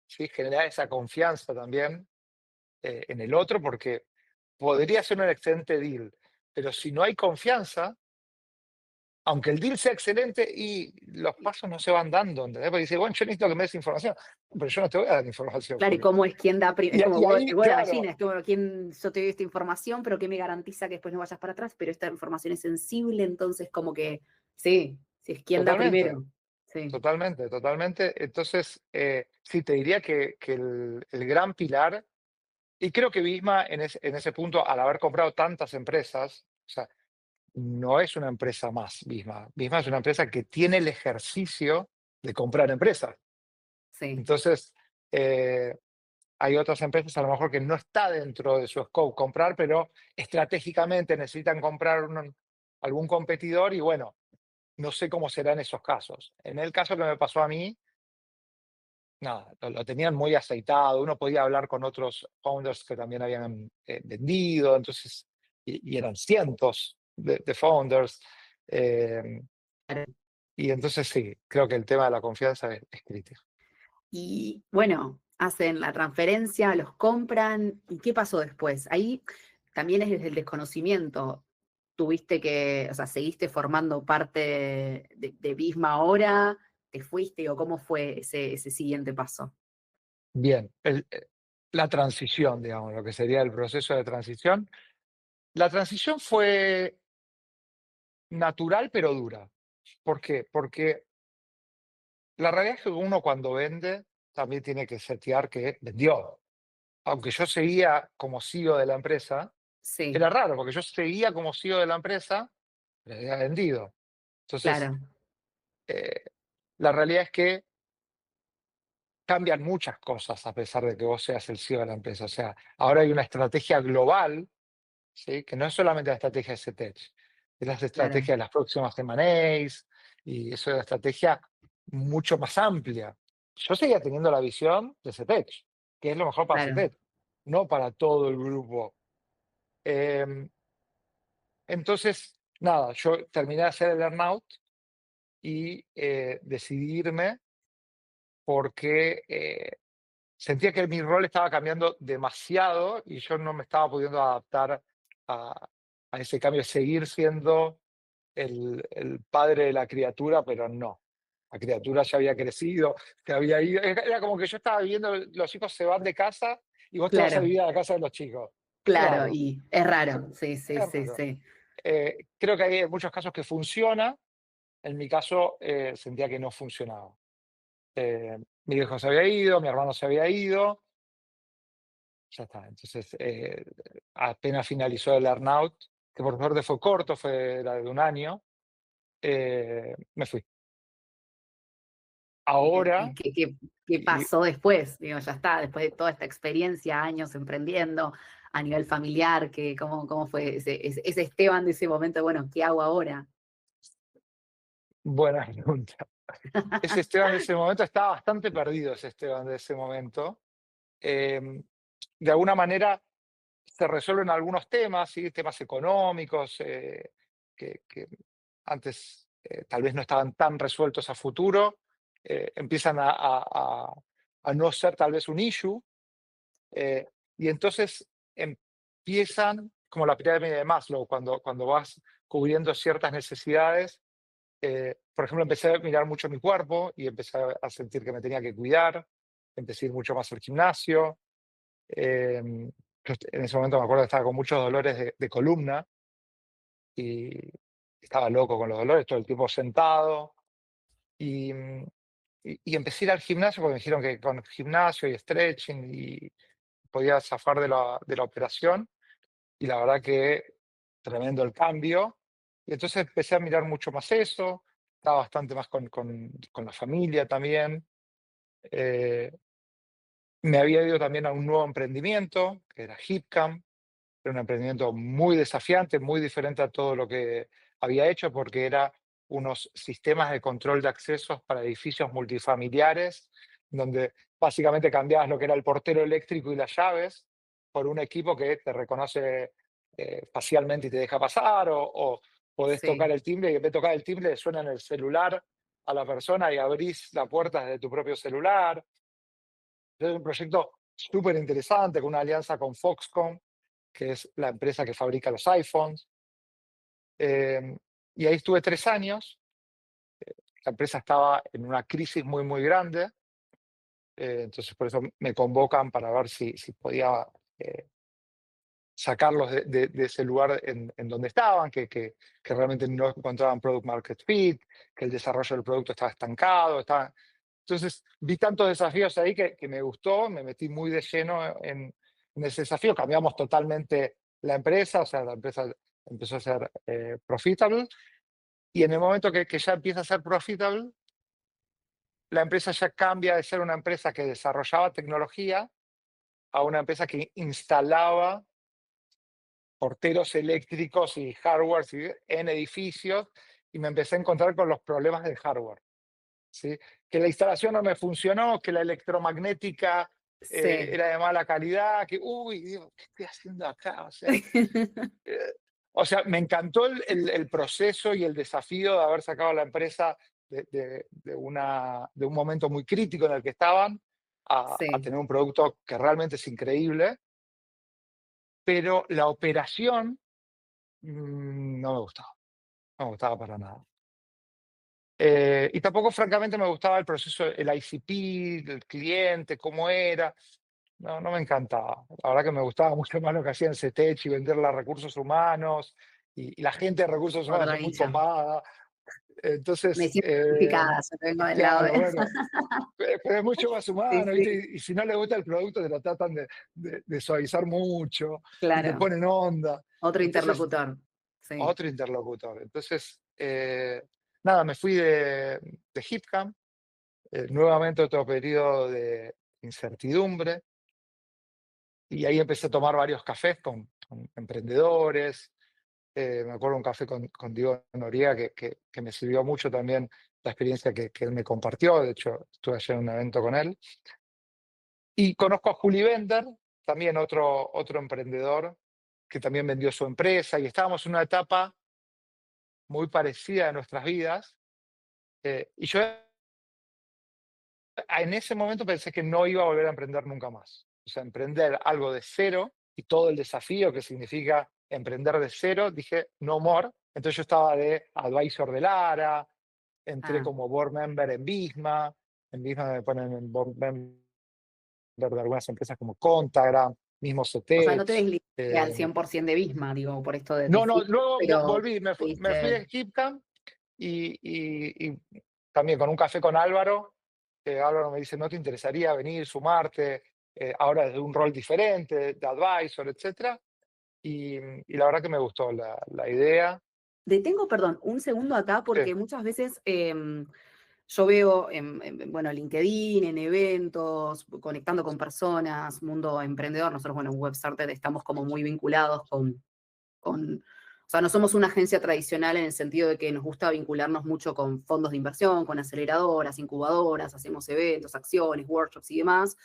[SPEAKER 2] ¿sí? Generar esa confianza también en el otro, porque podría ser un excelente deal, pero si no hay confianza, aunque el deal sea excelente, y los pasos no se van dando, ¿entendés? Porque dice, bueno, yo necesito que me des información, pero yo no te voy a dar información,
[SPEAKER 1] claro, y
[SPEAKER 2] porque.
[SPEAKER 1] cómo es quien da, es como
[SPEAKER 2] Y ahí,
[SPEAKER 1] el huevo y la
[SPEAKER 2] claro,
[SPEAKER 1] gallina, es como quién, yo te doy esta información, pero qué me garantiza que después no vayas para atrás, pero esta información es sensible, entonces como que, sí, sí es quien da
[SPEAKER 2] totalmente,
[SPEAKER 1] primero, sí,
[SPEAKER 2] totalmente, totalmente. Entonces, sí, te diría que el gran pilar, y creo que Visma en ese punto, al haber comprado tantas empresas, o sea, no es una empresa más Visma. Visma es una empresa que tiene el ejercicio de comprar empresas.
[SPEAKER 1] sí,
[SPEAKER 2] Entonces, eh, hay otras empresas a lo mejor que no está dentro de su scope comprar, pero estratégicamente necesitan comprar algún competidor, y bueno, no sé cómo será en esos casos. En el caso que me pasó a mí, nada, lo tenían muy aceitado, uno podía hablar con otros founders que también habían vendido, entonces, y eran cientos de founders. eh,
[SPEAKER 1] claro.
[SPEAKER 2] y entonces sí, creo que el tema de la confianza es crítico.
[SPEAKER 1] Y bueno, hacen la transferencia, los compran, ¿y qué pasó después? Ahí también es desde el desconocimiento. Tuviste que, o sea, seguiste formando parte de Visma ahora, te fuiste, o cómo fue ese siguiente paso.
[SPEAKER 2] Bien, la transición, digamos, lo que sería el proceso de transición. La transición fue natural, pero dura. ¿Por qué? Porque la realidad es que uno cuando vende también tiene que setear que vendió. Aunque yo seguía como CEO de la empresa,
[SPEAKER 1] Sí,
[SPEAKER 2] era raro, porque yo seguía como CEO de la empresa, pero había vendido. Entonces,
[SPEAKER 1] claro,
[SPEAKER 2] eh, la realidad es que cambian muchas cosas a pesar de que vos seas el CEO de la empresa. O sea, ahora hay una estrategia global, ¿sí? Que no es solamente la estrategia de CTEC, es la
[SPEAKER 1] claro,
[SPEAKER 2] estrategia de las próximas M&As, y eso es una estrategia mucho más amplia. Yo seguía teniendo la visión de CTEC, que es lo mejor para
[SPEAKER 1] claro,
[SPEAKER 2] CTEC, no para todo el grupo. Em, entonces, nada, yo terminé de hacer el earnout y decidí irme porque sentía que mi rol estaba cambiando demasiado y yo no me estaba pudiendo adaptar a, a ese cambio, seguir siendo el padre de la criatura, pero no. La criatura ya había crecido, se había ido. Era como que yo estaba viviendo, los hijos se van de casa y vos te vas a
[SPEAKER 1] claro,
[SPEAKER 2] vivir a la casa de los chicos. Es
[SPEAKER 1] claro,
[SPEAKER 2] raro,
[SPEAKER 1] y es raro, sí, sí,
[SPEAKER 2] es
[SPEAKER 1] sí,
[SPEAKER 2] raro.
[SPEAKER 1] sí,
[SPEAKER 2] Creo que hay muchos casos que funciona, en mi caso sentía que no funcionaba. Mi hijo se había ido, mi hermano se había ido, ya está. Entonces, apenas finalizó el earnout, que por suerte fue corto, era de 1 año, me fui.
[SPEAKER 1] Bien,
[SPEAKER 2] Ahora,
[SPEAKER 1] ¿y qué
[SPEAKER 2] y
[SPEAKER 1] pasó después? Digo, ya está, después de toda esta experiencia, años emprendiendo a nivel familiar, cómo fue ese Esteban de ese momento? Bueno, ¿qué hago ahora?
[SPEAKER 2] buena pregunta. Ese Esteban de ese momento estaba bastante perdido, ese Esteban de ese momento. Em, de alguna manera se resuelven algunos temas, ¿sí? Temas económicos, que antes tal vez no estaban tan resueltos a futuro, empiezan a no ser tal vez un issue, eh, y entonces empiezan, como la pirámide de Maslow, cuando vas cubriendo ciertas necesidades. Por ejemplo, empecé a mirar mucho mi cuerpo y empecé a sentir que me tenía que cuidar, empecé a ir mucho más al gimnasio. Yo en ese momento me acuerdo que estaba con muchos dolores de columna y estaba loco con los dolores, todo el tiempo sentado. Y, y empecé a ir al gimnasio porque me dijeron que con gimnasio y stretching y podía zafar de la operación. Y la verdad que tremendo el cambio. Y entonces empecé a mirar mucho más eso, estaba bastante más con la familia también. Eh, Me había ido también a un nuevo emprendimiento, que era HipCamp. Era un emprendimiento muy desafiante, muy diferente a todo lo que había hecho, porque era unos sistemas de control de accesos para edificios multifamiliares, donde básicamente cambiabas lo que era el portero eléctrico y las llaves por un equipo que te reconoce facialmente y te deja pasar, o podés tocar
[SPEAKER 1] Sí,
[SPEAKER 2] el timbre y en vez de tocar el timbre le suena en el celular a la persona y abrís la puerta desde tu propio celular. Es un proyecto súper interesante con una alianza con Foxconn, que es la empresa que fabrica los iPhones. Eh, y ahí estuve 3 años. La empresa estaba en una crisis muy, muy grande. Entonces, por eso me convocan para ver si podía eh, sacarlos de ese lugar en donde estaban, que realmente no encontraban product market fit, que el desarrollo del producto estaba estancado. Entonces, vi tantos desafíos ahí que me gustó, me metí muy de lleno en ese desafío. Cambiamos totalmente la empresa, o sea, la empresa empezó a ser profitable. Y en el momento que ya empieza a ser profitable, la empresa ya cambia de ser una empresa que desarrollaba tecnología a una empresa que instalaba porteros eléctricos y hardware, ¿sí? En edificios, y me empecé a encontrar con los problemas del hardware. ¿Sí? Que la instalación no me funcionó, que la electromagnética
[SPEAKER 1] sí.
[SPEAKER 2] era de mala calidad, que, uy, digo, ¿qué estoy haciendo acá? Eh, o sea, me encantó el proceso y el desafío de haber sacado a la empresa de un momento muy crítico en el que estaban a
[SPEAKER 1] Sí.
[SPEAKER 2] tener un producto que realmente es increíble, pero la operación no me gustaba, no me gustaba para nada. Y tampoco, francamente, me gustaba el proceso, el ICP, del cliente, cómo era. No, no me encantaba. La verdad que me gustaba mucho más lo que hacía en CETECH y venderle a recursos humanos. Y la gente de recursos humanos
[SPEAKER 1] Otro
[SPEAKER 2] es muy
[SPEAKER 1] nicho.
[SPEAKER 2] copada.
[SPEAKER 1] Me
[SPEAKER 2] Entonces,
[SPEAKER 1] siento identificada, yo vengo del lado
[SPEAKER 2] claro,
[SPEAKER 1] de.
[SPEAKER 2] bueno, pero es mucho más
[SPEAKER 1] Sí,
[SPEAKER 2] humano, ¿viste?
[SPEAKER 1] sí,
[SPEAKER 2] Y si no le gusta el producto, te lo tratan de suavizar mucho y te
[SPEAKER 1] claro.
[SPEAKER 2] ponen onda.
[SPEAKER 1] Otro
[SPEAKER 2] Entonces,
[SPEAKER 1] interlocutor. Sí.
[SPEAKER 2] otro interlocutor. Entonces, nada, me fui de HipCamp. Nuevamente otro periodo de incertidumbre, y ahí empecé a tomar varios cafés con emprendedores. Me acuerdo un café con Diego Noriega que me sirvió mucho también la experiencia que él me compartió. De hecho, estuve ayer en un evento con él. Y conozco a Juli Bender, también otro emprendedor que también vendió su empresa, y estábamos en una etapa muy parecida de nuestras vidas. Y yo en ese momento pensé que no iba a volver a emprender nunca más. O sea, emprender algo de cero y todo el desafío que significa emprender de cero, dije, no more. Entonces yo estaba de advisor de Lara, entré
[SPEAKER 1] Ah,
[SPEAKER 2] como board member en Visma me ponen en board member de algunas empresas como Contagram, mismo
[SPEAKER 1] o sea, no te
[SPEAKER 2] Cetech.
[SPEAKER 1] desligaste al 100% de Visma, digo, por esto de
[SPEAKER 2] No, no,
[SPEAKER 1] FIP,
[SPEAKER 2] luego
[SPEAKER 1] pero
[SPEAKER 2] volví, me fui
[SPEAKER 1] viste,
[SPEAKER 2] de HipCamp y también con un café con Álvaro. Álvaro me dice, ¿no te interesaría venir, sumarte, ahora desde un rol diferente, de advisor, etcétera? y la verdad que me gustó la idea.
[SPEAKER 1] Detengo, perdón, un segundo acá
[SPEAKER 2] Sí,
[SPEAKER 1] porque muchas veces yo veo bueno, LinkedIn, en eventos, conectando con personas, mundo emprendedor. Nosotros, bueno, en WebStarted estamos como muy vinculados o sea, no somos una agencia tradicional en el sentido de que nos gusta vincularnos mucho con fondos de inversión, con aceleradoras, incubadoras, hacemos eventos, acciones, workshops y demás.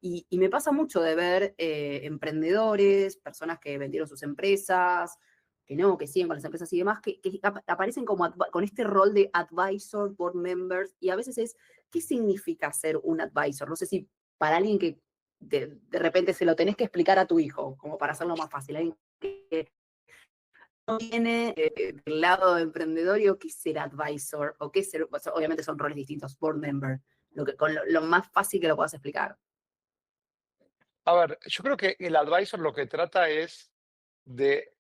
[SPEAKER 1] Y me pasa mucho de ver emprendedores, personas que vendieron sus empresas, que no, que siguen con las empresas y demás, que aparecen como con este rol de advisor, board members, y a veces es, ¿qué significa ser un advisor? No sé si para alguien que de repente se lo tenés que explicar a tu hijo, como para hacerlo más fácil, alguien que no viene del lado emprendedor, y ¿qué es ser advisor? O qué es ser, o sea, obviamente son roles distintos, board member, con lo más fácil que lo puedas explicar.
[SPEAKER 2] a ver, yo creo que el advisor lo que trata es de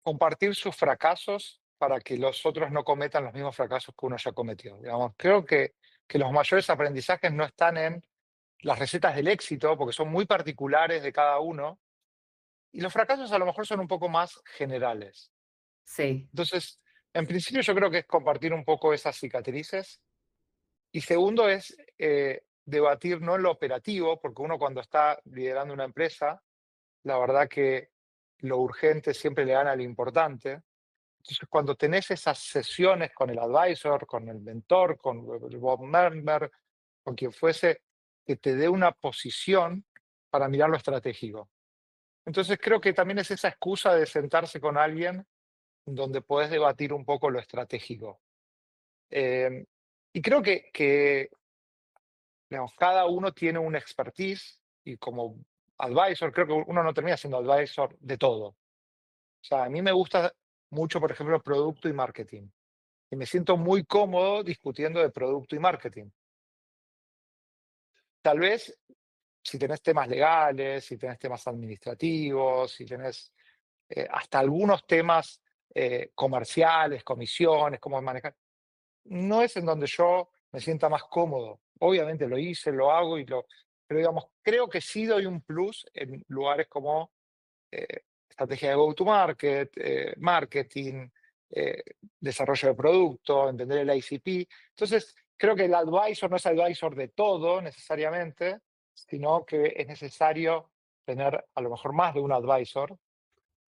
[SPEAKER 2] compartir sus fracasos para que los otros no cometan los mismos fracasos que uno ya cometió. Digamos, creo que los mayores aprendizajes no están en las recetas del éxito, porque son muy particulares de cada uno, y los fracasos a lo mejor son un poco más generales.
[SPEAKER 1] Sí,
[SPEAKER 2] Entonces, en principio yo creo que es compartir un poco esas cicatrices. Y segundo es debatir no en lo operativo, porque uno cuando está liderando una empresa, la verdad que lo urgente siempre le gana a lo importante. Entonces, cuando tenés esas sesiones con el advisor, con el mentor, con el board member, con quien fuese, que te dé una posición para mirar lo estratégico. Entonces, creo que también es esa excusa de sentarse con alguien donde podés debatir un poco lo estratégico. Eh, y creo que digamos, cada uno tiene una expertise y como advisor, creo que uno no termina siendo advisor de todo. O sea, a mí me gusta mucho, por ejemplo, producto y marketing. Y me siento muy cómodo discutiendo de producto y marketing. Tal vez si tenés temas legales, si tenés temas administrativos, si tenés hasta algunos temas comerciales, comisiones, cómo manejar, no es en donde yo me sienta más cómodo. Obviamente lo hice, lo hago pero digamos, creo que sí doy un plus en lugares como estrategia de go-to-market, marketing, eh, desarrollo de producto, entender el ICP. Entonces, creo que el advisor no es advisor de todo necesariamente, sino que es necesario tener a lo mejor más de un advisor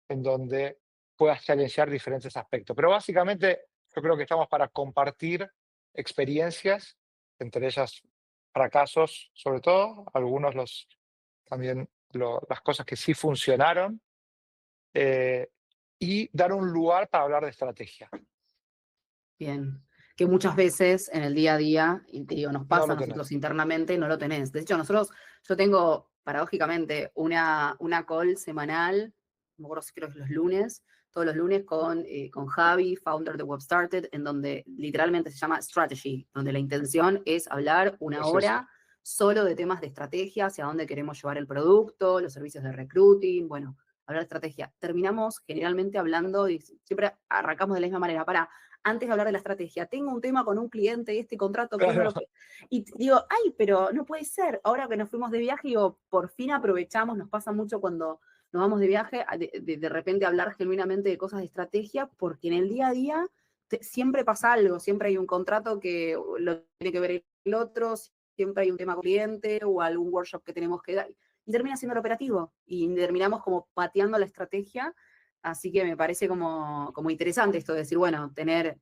[SPEAKER 2] en donde puedas challengear diferentes aspectos. Pero básicamente yo creo que estamos para compartir experiencias, entre ellas fracasos, sobre todo, algunos también las cosas que sí funcionaron, eh, y dar un lugar para hablar de estrategia.
[SPEAKER 1] bien. Que muchas veces en el día a día, y te digo, nos
[SPEAKER 2] No
[SPEAKER 1] pasa a
[SPEAKER 2] lo
[SPEAKER 1] nosotros
[SPEAKER 2] tenés.
[SPEAKER 1] internamente, no lo tenés. De hecho, yo tengo, paradójicamente, una call semanal, no me acuerdo si creo que es los lunes, todos los lunes con Javi, founder de WebStarted, en donde literalmente se llama Strategy, donde la intención es hablar una
[SPEAKER 2] Es eso.
[SPEAKER 1] hora solo de temas de estrategia, hacia dónde queremos llevar el producto, los servicios de recruiting, bueno, hablar de estrategia. Terminamos generalmente hablando, y siempre arrancamos de la misma manera, para antes de hablar de la estrategia, tengo un tema con un cliente y este contrato, ¿quién me
[SPEAKER 2] Claro,
[SPEAKER 1] lo puede? Y digo, ay, pero no puede ser. Ahora que nos fuimos de viaje, digo, por fin aprovechamos, nos pasa mucho cuando nos vamos de viaje, de repente hablar genuinamente de cosas de estrategia, porque en el día a día siempre pasa algo, siempre hay un contrato que lo tiene que ver el otro, siempre hay un tema con cliente o algún workshop que tenemos que dar, y termina siendo el operativo, y terminamos como pateando la estrategia. Así que me parece como interesante esto de decir, bueno, tener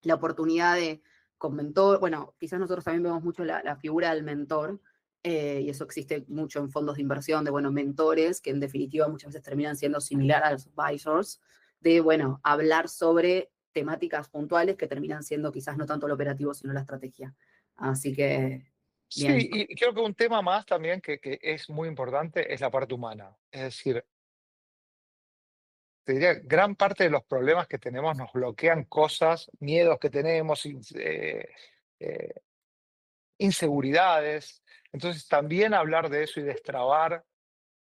[SPEAKER 1] la oportunidad de con mentor, bueno, quizás nosotros también vemos mucho la figura del mentor, y eso existe mucho en fondos de inversión, de, bueno, mentores, que en definitiva muchas veces terminan siendo similar a los advisors, de, bueno, hablar sobre temáticas puntuales que terminan siendo quizás no tanto lo operativo, sino la estrategia. Así que,
[SPEAKER 2] sí,
[SPEAKER 1] bien,
[SPEAKER 2] y creo que un tema más también que es muy importante es la parte humana. Es decir, te diría, gran parte de los problemas que tenemos nos bloquean cosas, miedos que tenemos, eh, inseguridades. Entonces, también hablar de eso y destrabar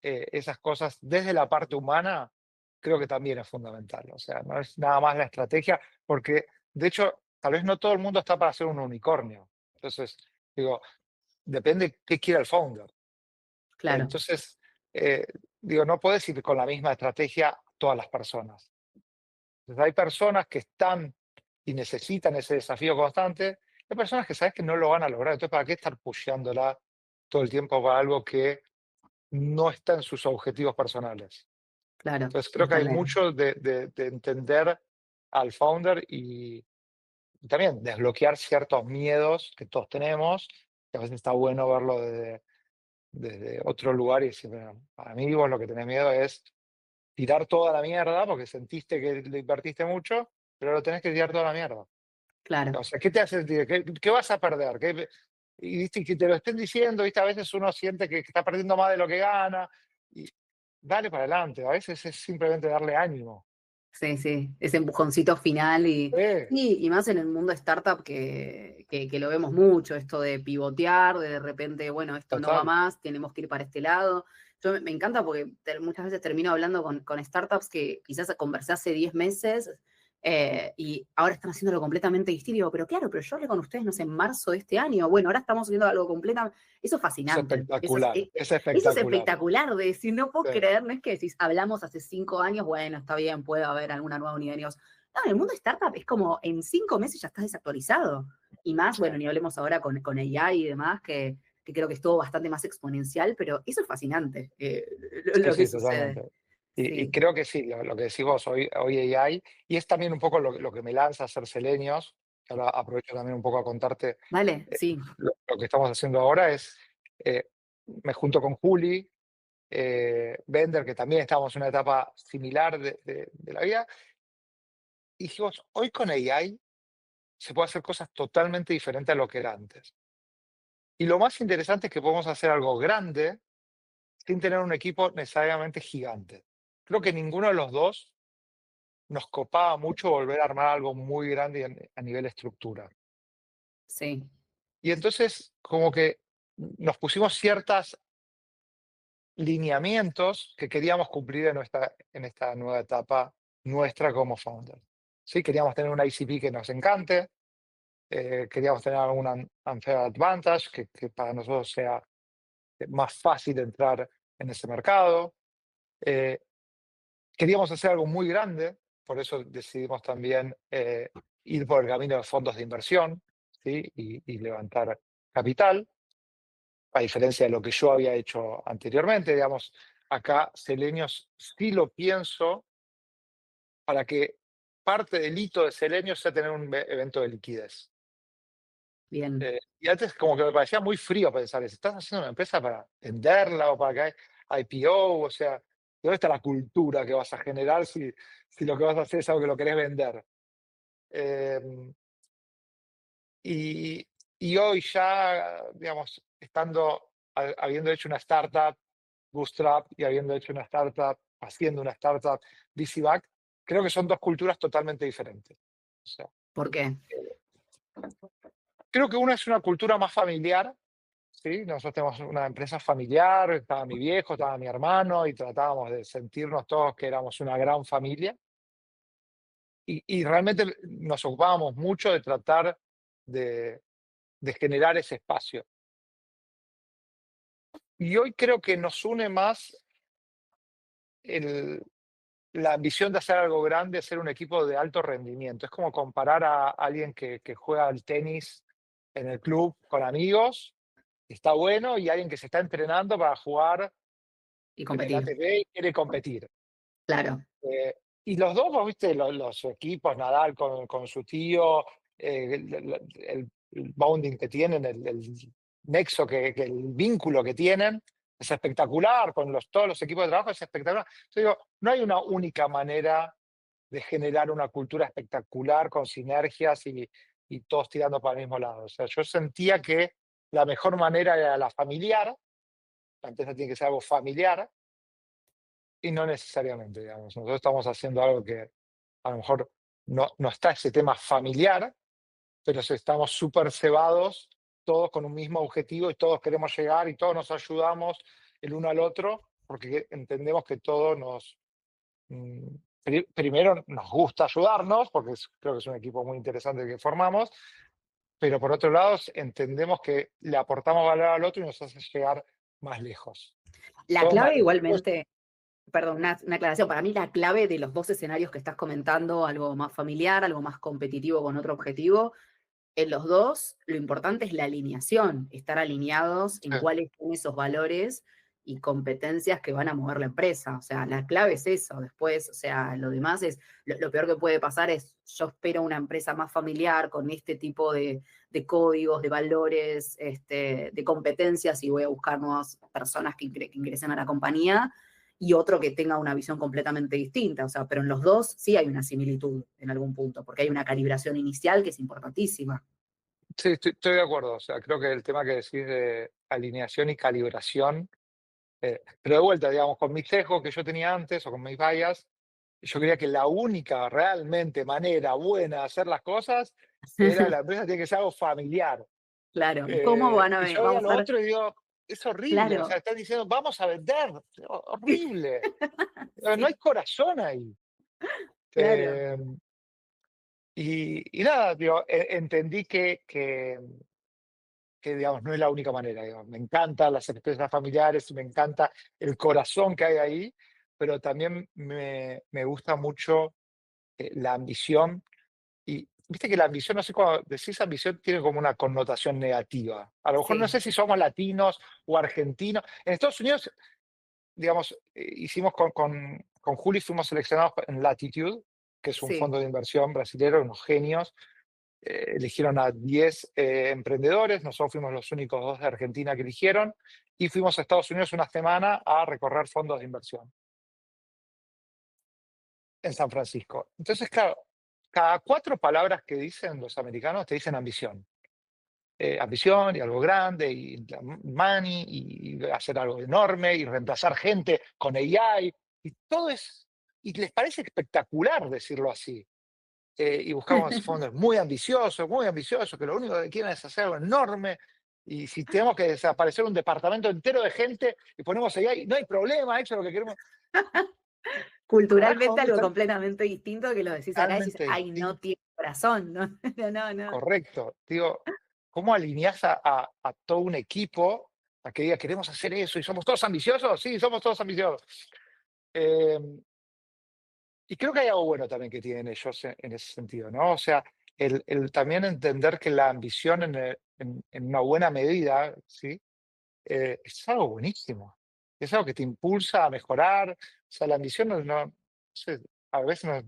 [SPEAKER 2] esas cosas desde la parte humana, creo que también es fundamental. O sea, no es nada más la estrategia, porque de hecho, tal vez no todo el mundo está para ser un unicornio. Entonces, digo, depende qué quiera el founder.
[SPEAKER 1] claro.
[SPEAKER 2] Entonces, eh, digo, no puedes ir con la misma estrategia todas las personas. Entonces, hay personas que están y necesitan ese desafío constante, hay personas que sabes que no lo van a lograr. Entonces, ¿para qué estar pusheándola todo el tiempo para algo que no está en sus objetivos personales?
[SPEAKER 1] Claro,
[SPEAKER 2] Entonces, creo que hay
[SPEAKER 1] totalmente.
[SPEAKER 2] mucho de entender al founder y también desbloquear ciertos miedos que todos tenemos, que a veces está bueno verlo desde otro lugar y decir, "Bueno, para mí vos lo que tenés miedo es tirar toda la mierda porque sentiste que le invertiste mucho, pero lo tenés que tirar toda la mierda.
[SPEAKER 1] Claro.
[SPEAKER 2] O sea, ¿qué te hace sentir? ¿Qué vas a perder? Y viste, que te lo estén diciendo, viste, a veces uno siente que está perdiendo más de lo que gana. Y dale para adelante, a veces es simplemente darle ánimo.
[SPEAKER 1] Sí, sí, ese empujoncito final
[SPEAKER 2] Eh,
[SPEAKER 1] sí, y más en el mundo startup que lo vemos mucho, esto de pivotear, de repente, bueno, esto no va
[SPEAKER 2] total,
[SPEAKER 1] más, tenemos que ir para este lado. Yo me encanta porque muchas veces termino hablando con startups que quizás conversé hace 10 meses y ahora están haciéndolo completamente distinto. Y digo, pero claro, pero yo hablé con ustedes, no sé, en marzo de este año. Bueno, ahora estamos haciendo algo completamente. Eso es
[SPEAKER 2] es
[SPEAKER 1] fascinante.
[SPEAKER 2] espectacular, es
[SPEAKER 1] Eso es
[SPEAKER 2] espectacular.
[SPEAKER 1] espectacular, de decir, no puedo
[SPEAKER 2] Sí,
[SPEAKER 1] creer, no es que decís, hablamos hace 5 años, bueno, está bien, puede haber alguna nueva unidad de negocio. No, en el mundo startup es como en 5 meses ya estás desactualizado. Y más,
[SPEAKER 2] sí,
[SPEAKER 1] bueno, ni hablemos ahora con AI y demás, que creo que es todo bastante más exponencial, pero eso es fascinante,
[SPEAKER 2] sí,
[SPEAKER 1] lo que
[SPEAKER 2] sí,
[SPEAKER 1] sucede.
[SPEAKER 2] totalmente. Y
[SPEAKER 1] Sí,
[SPEAKER 2] creo que sí, lo que decís vos, hoy AI, y es también un poco lo que me lanza a hacer Selenios, que ahora aprovecho también un poco a contarte
[SPEAKER 1] vale,
[SPEAKER 2] eh,
[SPEAKER 1] sí,
[SPEAKER 2] lo que estamos haciendo ahora es, eh, me junto con Juli, Bender, que también estamos en una etapa similar de la vida, y dijimos, hoy con AI se puede hacer cosas totalmente diferentes a lo que era antes. Y lo más interesante es que podemos hacer algo grande sin tener un equipo necesariamente gigante. Creo que ninguno de los dos nos copaba mucho volver a armar algo muy grande a nivel estructura.
[SPEAKER 1] sí,
[SPEAKER 2] Y entonces, como que nos pusimos ciertos lineamientos que queríamos cumplir en esta nueva etapa nuestra como founder. Sí, queríamos tener una ICP que nos encante, queríamos tener alguna unfair advantage que para nosotros sea más fácil entrar en ese mercado. Eh, Queríamos hacer algo muy grande, por eso decidimos también ir por el camino de fondos de inversión, ¿sí? Y levantar capital, a diferencia de lo que yo había hecho anteriormente. Digamos, acá Selenios sí lo pienso para que parte del hito de Selenios sea tener un evento de liquidez.
[SPEAKER 1] bien.
[SPEAKER 2] Y antes como que me parecía muy frío pensar eso. ¿Estás haciendo una empresa para venderla o para que haya IPO? O sea, ¿dónde está la cultura que vas a generar si lo que vas a hacer es algo que lo querés vender? Em, y, y hoy ya, digamos, habiendo hecho una startup, Bootstrap, y habiendo hecho una startup, haciendo una startup, VC-back, creo que son dos culturas totalmente diferentes. O sea,
[SPEAKER 1] ¿Por qué?
[SPEAKER 2] creo que una es una cultura más familiar. Sí, nosotros tenemos una empresa familiar, estaba mi viejo, estaba mi hermano y tratábamos de sentirnos todos que éramos una gran familia y realmente nos ocupábamos mucho de tratar de, de generar ese espacio. Y hoy creo que nos une más el- la ambición de hacer algo grande, ser un equipo de alto rendimiento. Es como comparar a alguien que juega al tenis en el club con amigos, está bueno, y alguien que se está entrenando para jugar
[SPEAKER 1] Y
[SPEAKER 2] en el
[SPEAKER 1] competir.
[SPEAKER 2] ATP y quiere competir.
[SPEAKER 1] Claro,
[SPEAKER 2] Eh, y los dos, vos viste, los equipos, Nadal con su tío, el bonding que tienen, el nexo, el vínculo que tienen, es espectacular, con todos los equipos de trabajo es espectacular. Yo digo, no hay una única manera de generar una cultura espectacular con sinergias y todos tirando para el mismo lado. O sea, yo sentía que la mejor manera era la familiar, la empresa tiene que ser algo familiar, y no necesariamente, digamos. Nosotros estamos haciendo algo que a lo mejor no está ese tema familiar, pero estamos súper cebados, todos con un mismo objetivo y todos queremos llegar y todos nos ayudamos el uno al otro, porque entendemos que todos mm, primero nos gusta ayudarnos, porque creo que es un equipo muy interesante que formamos, pero por otro lado entendemos que le aportamos valor al otro y nos hace llegar más lejos.
[SPEAKER 1] la
[SPEAKER 2] Todos más
[SPEAKER 1] clave
[SPEAKER 2] lejos.
[SPEAKER 1] igualmente perdón, una aclaración. Para mí la clave de los dos escenarios que estás comentando, algo más familiar, algo más competitivo con otro objetivo, en los dos, lo importante es la alineación, estar alineados en
[SPEAKER 2] Sí,
[SPEAKER 1] cuáles son esos valores y competencias que van a mover la empresa. O sea, la clave es eso. Después, o sea, lo demás es, lo peor que puede pasar es, yo espero una empresa más familiar con este tipo de códigos, de valores, de competencias y voy a buscar nuevas personas que ingresen a la compañía y otro que tenga una visión completamente distinta. O sea, pero en los dos sí hay una similitud en algún punto, porque hay una calibración inicial que es importantísima.
[SPEAKER 2] sí, estoy de acuerdo. O sea, creo que el tema que decís de alineación y calibración, pero de vuelta, digamos, con mis sesgos que yo tenía antes o con mis bias, yo creía que la única realmente manera buena de hacer las cosas era la empresa tiene que ser algo familiar.
[SPEAKER 1] Claro, ¿y cómo van a
[SPEAKER 2] Y
[SPEAKER 1] ver?
[SPEAKER 2] yo veía
[SPEAKER 1] Vamos
[SPEAKER 2] lo
[SPEAKER 1] a ver,
[SPEAKER 2] otro y digo, es horrible. O sea,
[SPEAKER 1] claro,
[SPEAKER 2] están diciendo, vamos a vender. Horrible. No hay
[SPEAKER 1] sí,
[SPEAKER 2] corazón ahí.
[SPEAKER 1] claro,
[SPEAKER 2] Eh, y nada, digo, entendí que, digamos, no es la única manera. Digamos. Me encantan las empresas familiares, me encanta el corazón que hay ahí, pero también me gusta mucho la ambición. Y viste que la ambición, no sé, cuando decís ambición, tiene como una connotación negativa. A lo mejor no
[SPEAKER 1] sí,
[SPEAKER 2] sé si somos latinos o argentinos. En Estados Unidos, digamos, hicimos con Juli, fuimos seleccionados en Latitude, que es un
[SPEAKER 1] sí.
[SPEAKER 2] fondo de inversión brasilero, unos genios. Eligieron a 10 emprendedores, nosotros fuimos los únicos dos de Argentina que eligieron, y fuimos a Estados Unidos una semana a recorrer fondos de inversión en San Francisco. Entonces, claro, cada 4 palabras que dicen los americanos te dicen ambición. Ambición y algo grande y money y hacer algo enorme y reemplazar gente con AI y todo es, y les parece espectacular decirlo así. Y buscamos fondos muy ambiciosos, que lo único que quieren es hacer algo enorme. Y si tenemos que desaparecer un departamento entero de gente y ponemos AI, no hay problema, eso es lo que queremos. Carajo,
[SPEAKER 1] Culturalmente
[SPEAKER 2] ¿dónde
[SPEAKER 1] algo
[SPEAKER 2] está?
[SPEAKER 1] completamente distinto que lo decís acá, decís,
[SPEAKER 2] Totalmente
[SPEAKER 1] ay, no
[SPEAKER 2] distinto.
[SPEAKER 1] tiene corazón, ¿no? No, no, no.
[SPEAKER 2] Correcto. Digo, ¿cómo alineás a todo un equipo a que diga, queremos hacer eso y somos todos ambiciosos? Sí, somos todos ambiciosos. Eh, y creo que hay algo bueno también que tienen ellos en ese sentido, ¿no? O sea, el también entender que la ambición en una buena medida, ¿sí? Es algo buenísimo. Es algo que te impulsa a mejorar. O sea, la ambición no sé, a veces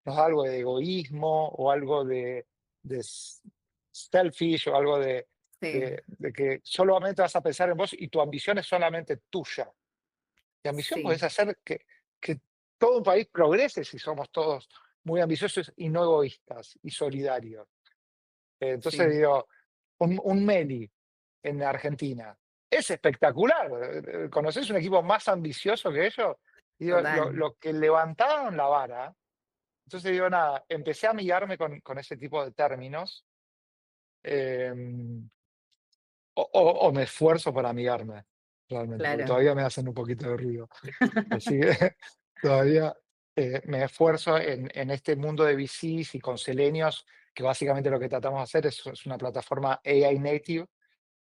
[SPEAKER 2] nos da algo de egoísmo o algo de selfish o algo
[SPEAKER 1] Sí,
[SPEAKER 2] de que solamente vas a pensar en vos y tu ambición es solamente tuya. Y ambición
[SPEAKER 1] sí,
[SPEAKER 2] puedes hacer que todo un país progrese si somos todos muy ambiciosos y no egoístas y solidarios. Entonces
[SPEAKER 1] sí,
[SPEAKER 2] digo, un Meli en Argentina es espectacular. ¿Conoces un equipo más ambicioso que ellos? Y digo,
[SPEAKER 1] total.
[SPEAKER 2] lo que levantaron la vara. Entonces digo, nada, empecé a amigarme con ese tipo de términos. em, o me esfuerzo para amigarme, realmente, porque
[SPEAKER 1] Claro,
[SPEAKER 2] todavía me hacen un poquito de ruido. Así que todavía me esfuerzo en este mundo de VCs y con Selenios, que básicamente lo que tratamos de hacer es una plataforma AI native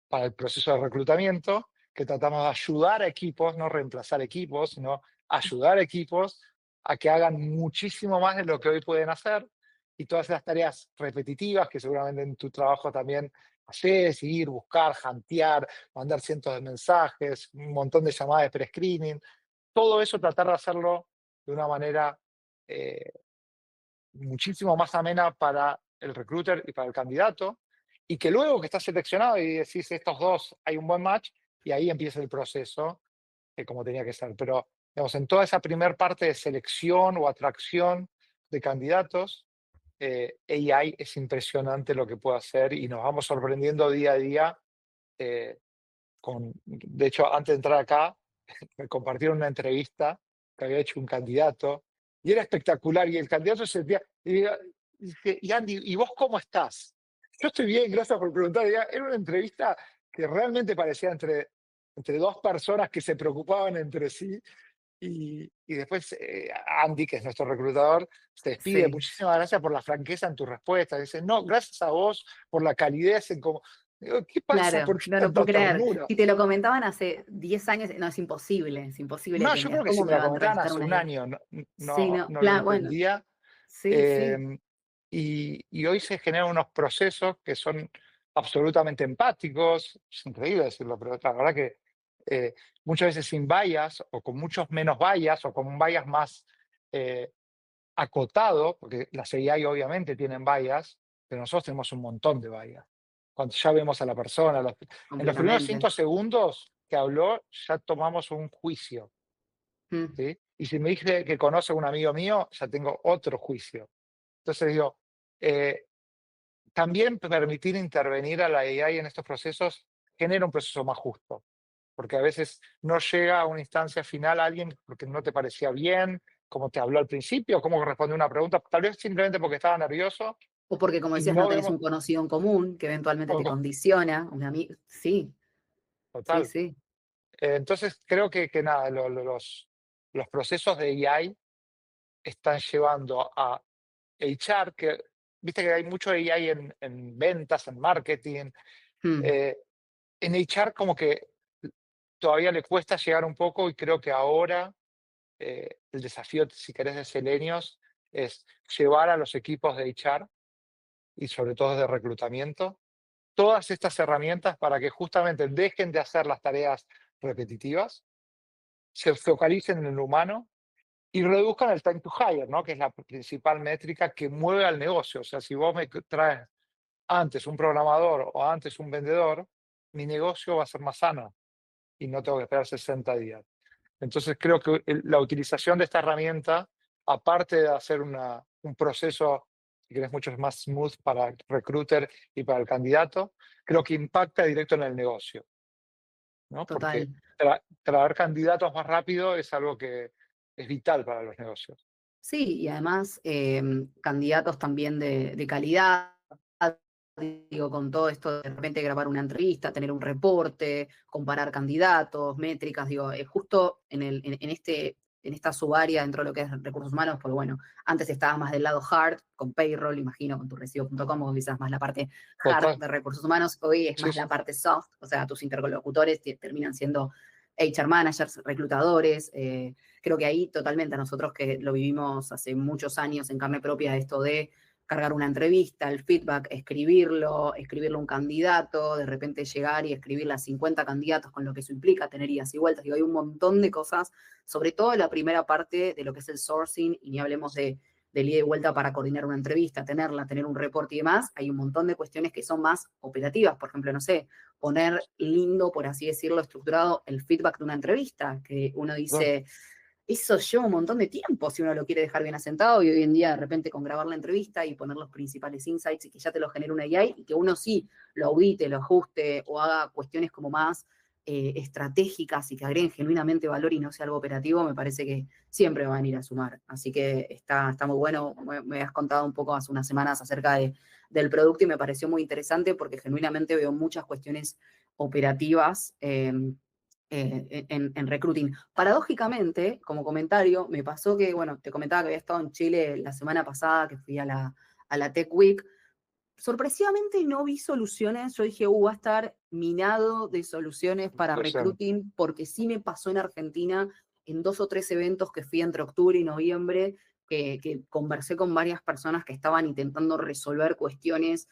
[SPEAKER 2] para el proceso de reclutamiento, que tratamos de ayudar a equipos, no reemplazar equipos, sino ayudar a equipos a que hagan muchísimo más de lo que hoy pueden hacer y todas esas tareas repetitivas que seguramente en tu trabajo también haces, ir, buscar, jantear, mandar cientos de mensajes, un montón de llamadas de pre-screening, todo eso tratar de hacerlo de una manera eh, muchísimo más amena para el recruiter y para el candidato, y que luego que estás seleccionado y decís estos dos hay un buen match, y ahí empieza el proceso como tenía que ser. Pero, digamos, en toda esa primer parte de selección o atracción de candidatos, AI es impresionante lo que puede hacer y nos vamos sorprendiendo día a día. eh, de hecho, antes de entrar acá, me compartieron una entrevista que había hecho un candidato y era espectacular y el candidato se sentía, y Andy, ¿y vos cómo estás? Yo estoy bien, gracias por preguntar. Era una entrevista que realmente parecía entre dos personas que se preocupaban entre sí y después Andy, que es nuestro reclutador, se despide.
[SPEAKER 1] sí,
[SPEAKER 2] Muchísimas gracias por la franqueza en tu respuesta. Dice, no, gracias a vos por la calidez en cómo. Digo, ¿qué pasa?
[SPEAKER 1] Claro,
[SPEAKER 2] ¿Por qué
[SPEAKER 1] no lo
[SPEAKER 2] tanta
[SPEAKER 1] puedo creer.
[SPEAKER 2] ternura?
[SPEAKER 1] Si te lo comentaban hace 10 años, no, es imposible
[SPEAKER 2] No,
[SPEAKER 1] que
[SPEAKER 2] yo
[SPEAKER 1] me digas,
[SPEAKER 2] creo que si
[SPEAKER 1] ¿cómo
[SPEAKER 2] me
[SPEAKER 1] me
[SPEAKER 2] lo
[SPEAKER 1] va a
[SPEAKER 2] comentaban
[SPEAKER 1] entrevistar
[SPEAKER 2] hace
[SPEAKER 1] una
[SPEAKER 2] un
[SPEAKER 1] IA?
[SPEAKER 2] año,
[SPEAKER 1] Sí, no,
[SPEAKER 2] no lo
[SPEAKER 1] claro, bueno,
[SPEAKER 2] entendía.
[SPEAKER 1] sí, sí.
[SPEAKER 2] Em, y hoy se generan unos procesos que son absolutamente empáticos, es increíble decirlo, pero la verdad que muchas veces sin bias o con muchos menos bias o con un bias más eh, acotado, porque las AI obviamente tienen bias, pero nosotros tenemos un montón de bias. Cuando ya vemos a la persona, en los primeros
[SPEAKER 1] Completamente.
[SPEAKER 2] 5 segundos que habló, ya tomamos un juicio,
[SPEAKER 1] Mm,
[SPEAKER 2] ¿sí? Y si me dice que conoce a un amigo mío, ya tengo otro juicio. Entonces digo, eh, también permitir intervenir a la AI en estos procesos genera un proceso más justo, porque a veces no llega a una instancia final alguien porque no te parecía bien, como te habló al principio, cómo respondió una pregunta, tal vez simplemente porque estaba nervioso
[SPEAKER 1] O porque, como
[SPEAKER 2] y
[SPEAKER 1] decías, no
[SPEAKER 2] no
[SPEAKER 1] tenés
[SPEAKER 2] vemos,
[SPEAKER 1] un conocido en común que eventualmente te
[SPEAKER 2] o-
[SPEAKER 1] condiciona, un amigo. Sí, sí,
[SPEAKER 2] total.
[SPEAKER 1] sí.
[SPEAKER 2] Entonces creo que nada, los procesos de AI están llevando a HR, que viste que hay mucho AI en ventas, en marketing,
[SPEAKER 1] Mm,
[SPEAKER 2] eh, en HR como que todavía le cuesta llegar un poco y creo que ahora el desafío, si querés, de Selenios es llevar a los equipos de HR y sobre todo de reclutamiento todas estas herramientas para que justamente dejen de hacer las tareas repetitivas, se focalicen en el humano y reduzcan el time to hire, ¿no? Que es la principal métrica que mueve al negocio. O sea, si vos me traes antes un programador o antes un vendedor, mi negocio va a ser más sano y no tengo que esperar 60 días. Entonces creo que la utilización de esta herramienta, aparte de hacer un proceso, si querés, mucho más smooth para el recruiter y para el candidato, creo que impacta directo en el negocio, ¿no?
[SPEAKER 1] total.
[SPEAKER 2] Porque traer candidatos más rápido es algo que es vital para los negocios.
[SPEAKER 1] Sí, y además candidatos también de calidad, digo, con todo esto de repente grabar una entrevista, tener un reporte, comparar candidatos, métricas, digo, justo en esta subárea dentro de lo que es recursos humanos, porque bueno, antes estabas más del lado hard, con payroll, imagino, con tu recibo.com, o quizás más la parte hard
[SPEAKER 2] Total.
[SPEAKER 1] de recursos humanos, hoy es
[SPEAKER 2] Sí,
[SPEAKER 1] más la
[SPEAKER 2] sí.
[SPEAKER 1] parte soft, o sea, tus interlocutores terminan siendo HR managers, reclutadores, creo que ahí totalmente a nosotros que lo vivimos hace muchos años en carne propia, esto de cargar una entrevista, el feedback, escribirlo a un candidato, de repente llegar y escribirle a 50 candidatos con lo que eso implica, tener idas y vueltas. Digo, hay un montón de cosas, sobre todo en la primera parte de lo que es el sourcing, y ni hablemos del ida y vuelta para coordinar una entrevista, tener un reporte y demás. Hay un montón de cuestiones que son más operativas. Por ejemplo, no sé, poner lindo, por así decirlo, estructurado el feedback de una entrevista, que uno
[SPEAKER 2] Claro.
[SPEAKER 1] dice, eso lleva un montón de tiempo si uno lo quiere dejar bien asentado y hoy en día de repente con grabar la entrevista y poner los principales insights y que ya te lo genere una AI y que uno sí lo audite, lo ajuste o haga cuestiones como más estratégicas y que agreguen genuinamente valor y no sea algo operativo, me parece que siempre van a ir a sumar. Así que está muy bueno. Me has contado un poco hace unas semanas acerca del producto y me pareció muy interesante porque genuinamente veo muchas cuestiones operativas en recruiting. Paradójicamente, como comentario, me pasó que, bueno, te comentaba que había estado en Chile la semana pasada, que fui a la Tech Week. Sorpresivamente no vi soluciones, yo dije, va a estar minado de soluciones para
[SPEAKER 2] Puede ser.
[SPEAKER 1] recruiting, porque sí me pasó en Argentina en 2 o 3 eventos que fui entre octubre y noviembre, que conversé con varias personas que estaban intentando resolver cuestiones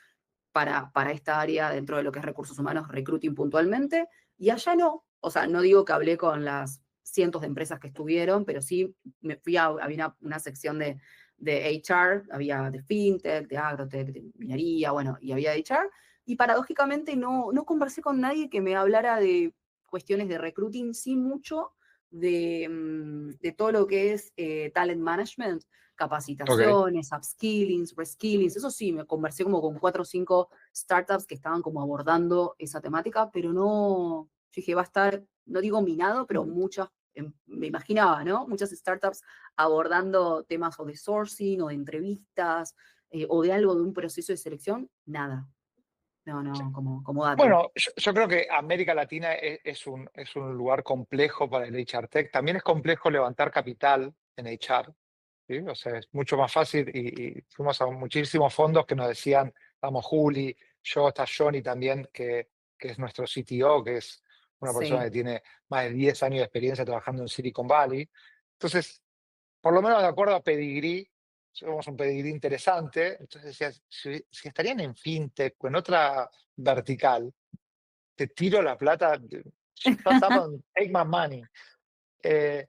[SPEAKER 1] para esta área dentro de lo que es recursos humanos, recruiting puntualmente, y allá no. O sea, no digo que hablé con las cientos de empresas que estuvieron, pero sí me fui había una sección de HR, había de fintech, de agrotech, de minería, bueno, y había de HR, y paradójicamente no conversé con nadie que me hablara de cuestiones de recruiting, sí mucho de todo lo que es talent management,
[SPEAKER 2] Ok.
[SPEAKER 1] capacitaciones, upskillings, reskillings, eso sí, me conversé como con 4 o 5 startups que estaban como abordando esa temática, pero no, yo dije, va a estar, no digo minado, pero muchas, me imaginaba, ¿no? Muchas startups abordando temas o de sourcing o de entrevistas o de algo de un proceso de selección, nada. No, como dato.
[SPEAKER 2] Bueno, yo creo que América Latina es un lugar complejo para el HR Tech. También es complejo levantar capital en HR, ¿sí? O sea, es mucho más fácil y fuimos a muchísimos fondos que nos decían, vamos, Juli, yo, está Johnny también, que es nuestro CTO, que es una persona
[SPEAKER 1] Sí,
[SPEAKER 2] que tiene más de 10 años de experiencia trabajando en Silicon Valley. Entonces, por lo menos de acuerdo a pedigrí, somos un pedigrí interesante. Entonces decía, si estarían en fintech o en otra vertical, te tiro la plata, shut up and take my money. Eh,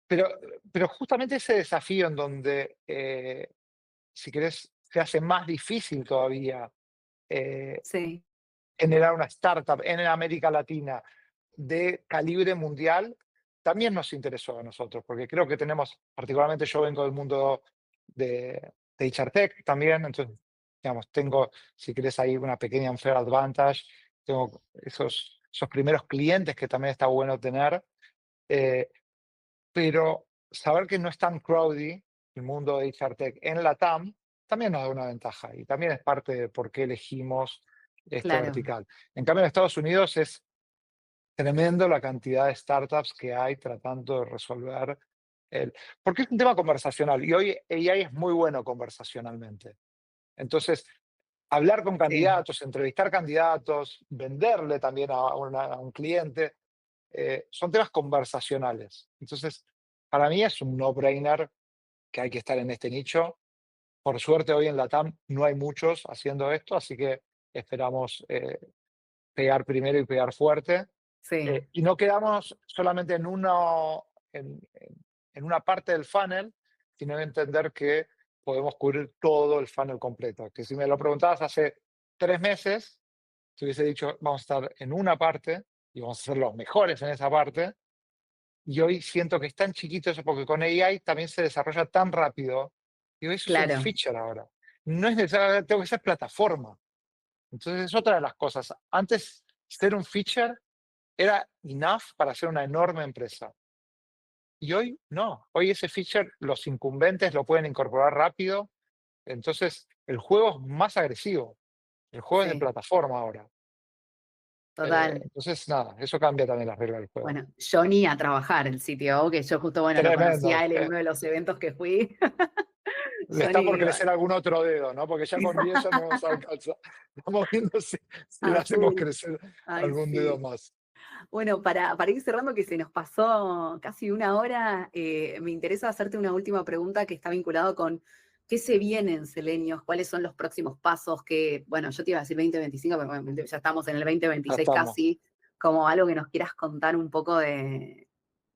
[SPEAKER 2] pero, pero justamente ese desafío en donde, si querés, se hace más difícil todavía eh,
[SPEAKER 1] sí,
[SPEAKER 2] generar una startup en América Latina de calibre mundial, también nos interesó a nosotros, porque creo que tenemos, particularmente yo vengo del mundo de HR Tech también, entonces, digamos, tengo, si querés, ahí una pequeña unfair advantage, tengo esos primeros clientes que también está bueno tener, eh, pero saber que no es tan crowdy el mundo de HR Tech en la TAM también nos da una ventaja y también es parte de por qué elegimos este
[SPEAKER 1] claro,
[SPEAKER 2] vertical. En cambio, en Estados Unidos es tremendo la cantidad de startups que hay tratando de resolver el... Porque es un tema conversacional y hoy AI es muy bueno conversacionalmente. Entonces, hablar con
[SPEAKER 1] sí,
[SPEAKER 2] candidatos, entrevistar candidatos, venderle también a un cliente, son temas conversacionales. Entonces, para mí es un no-brainer que hay que estar en este nicho. Por suerte, hoy en la TAM no hay muchos haciendo esto, así que esperamos pegar primero y pegar fuerte.
[SPEAKER 1] sí,
[SPEAKER 2] Y no quedamos solamente en una parte del funnel, sino en entender que podemos cubrir todo el funnel completo. Que si me lo preguntabas hace 3 meses, te hubiese dicho, vamos a estar en una parte y vamos a ser los mejores en esa parte. Y hoy siento que es tan chiquito eso, porque con AI también se desarrolla tan rápido. Digo, eso es un
[SPEAKER 1] claro,
[SPEAKER 2] feature ahora. No es necesario, tengo que ser plataforma. Entonces es otra de las cosas. Antes, ser un feature era enough para ser una enorme empresa. Y hoy no. Hoy ese feature los incumbentes lo pueden incorporar rápido. Entonces el juego es más agresivo. El juego es de
[SPEAKER 1] sí,
[SPEAKER 2] plataforma ahora.
[SPEAKER 1] total.
[SPEAKER 2] Entonces nada, eso cambia también las reglas del juego.
[SPEAKER 1] Bueno, Johnny a trabajar, el CTO, que yo justo, bueno, lo conocí
[SPEAKER 2] Tremendo.
[SPEAKER 1] a él en uno de los eventos que fui.
[SPEAKER 2] Le está por
[SPEAKER 1] Johnny,
[SPEAKER 2] crecer algún otro dedo, ¿no? Porque ya con 10 ya no nos alcanza. Estamos viendo si le
[SPEAKER 1] a
[SPEAKER 2] hacemos
[SPEAKER 1] full.
[SPEAKER 2] crecer
[SPEAKER 1] Ay,
[SPEAKER 2] algún dedo
[SPEAKER 1] sí.
[SPEAKER 2] más.
[SPEAKER 1] Bueno, para ir cerrando, que se nos pasó casi una hora, me interesa hacerte una última pregunta que está vinculada con qué se viene en Selenios, cuáles son los próximos pasos que, bueno, yo te iba a decir 2025, pero bueno, ya estamos en el
[SPEAKER 2] Ya
[SPEAKER 1] 2026
[SPEAKER 2] estamos.
[SPEAKER 1] casi, como algo que nos quieras contar un poco de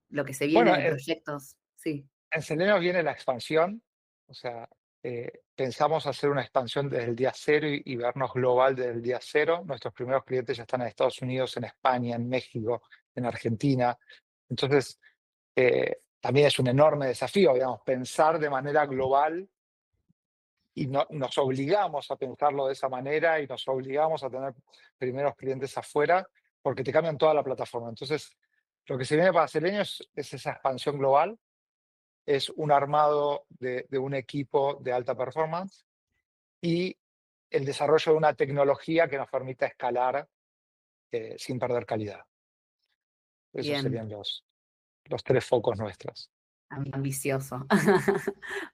[SPEAKER 1] lo que se viene
[SPEAKER 2] Bueno,
[SPEAKER 1] de proyectos. Sí,
[SPEAKER 2] en Selenium viene la expansión, o sea, pensamos hacer una expansión desde el día cero y vernos global desde el día cero. Nuestros primeros clientes ya están en Estados Unidos, en España, en México, en Argentina. Entonces, también es un enorme desafío, digamos, pensar de manera global y nos obligamos a pensarlo de esa manera y nos obligamos a tener primeros clientes afuera porque te cambian toda la plataforma. Entonces, lo que se viene para Selenium es esa expansión global, es un armado de un equipo de alta performance y el desarrollo de una tecnología que nos permita escalar sin perder calidad. Esos
[SPEAKER 1] bien,
[SPEAKER 2] serían los tres focos nuestros.
[SPEAKER 1] ambicioso.
[SPEAKER 2] Un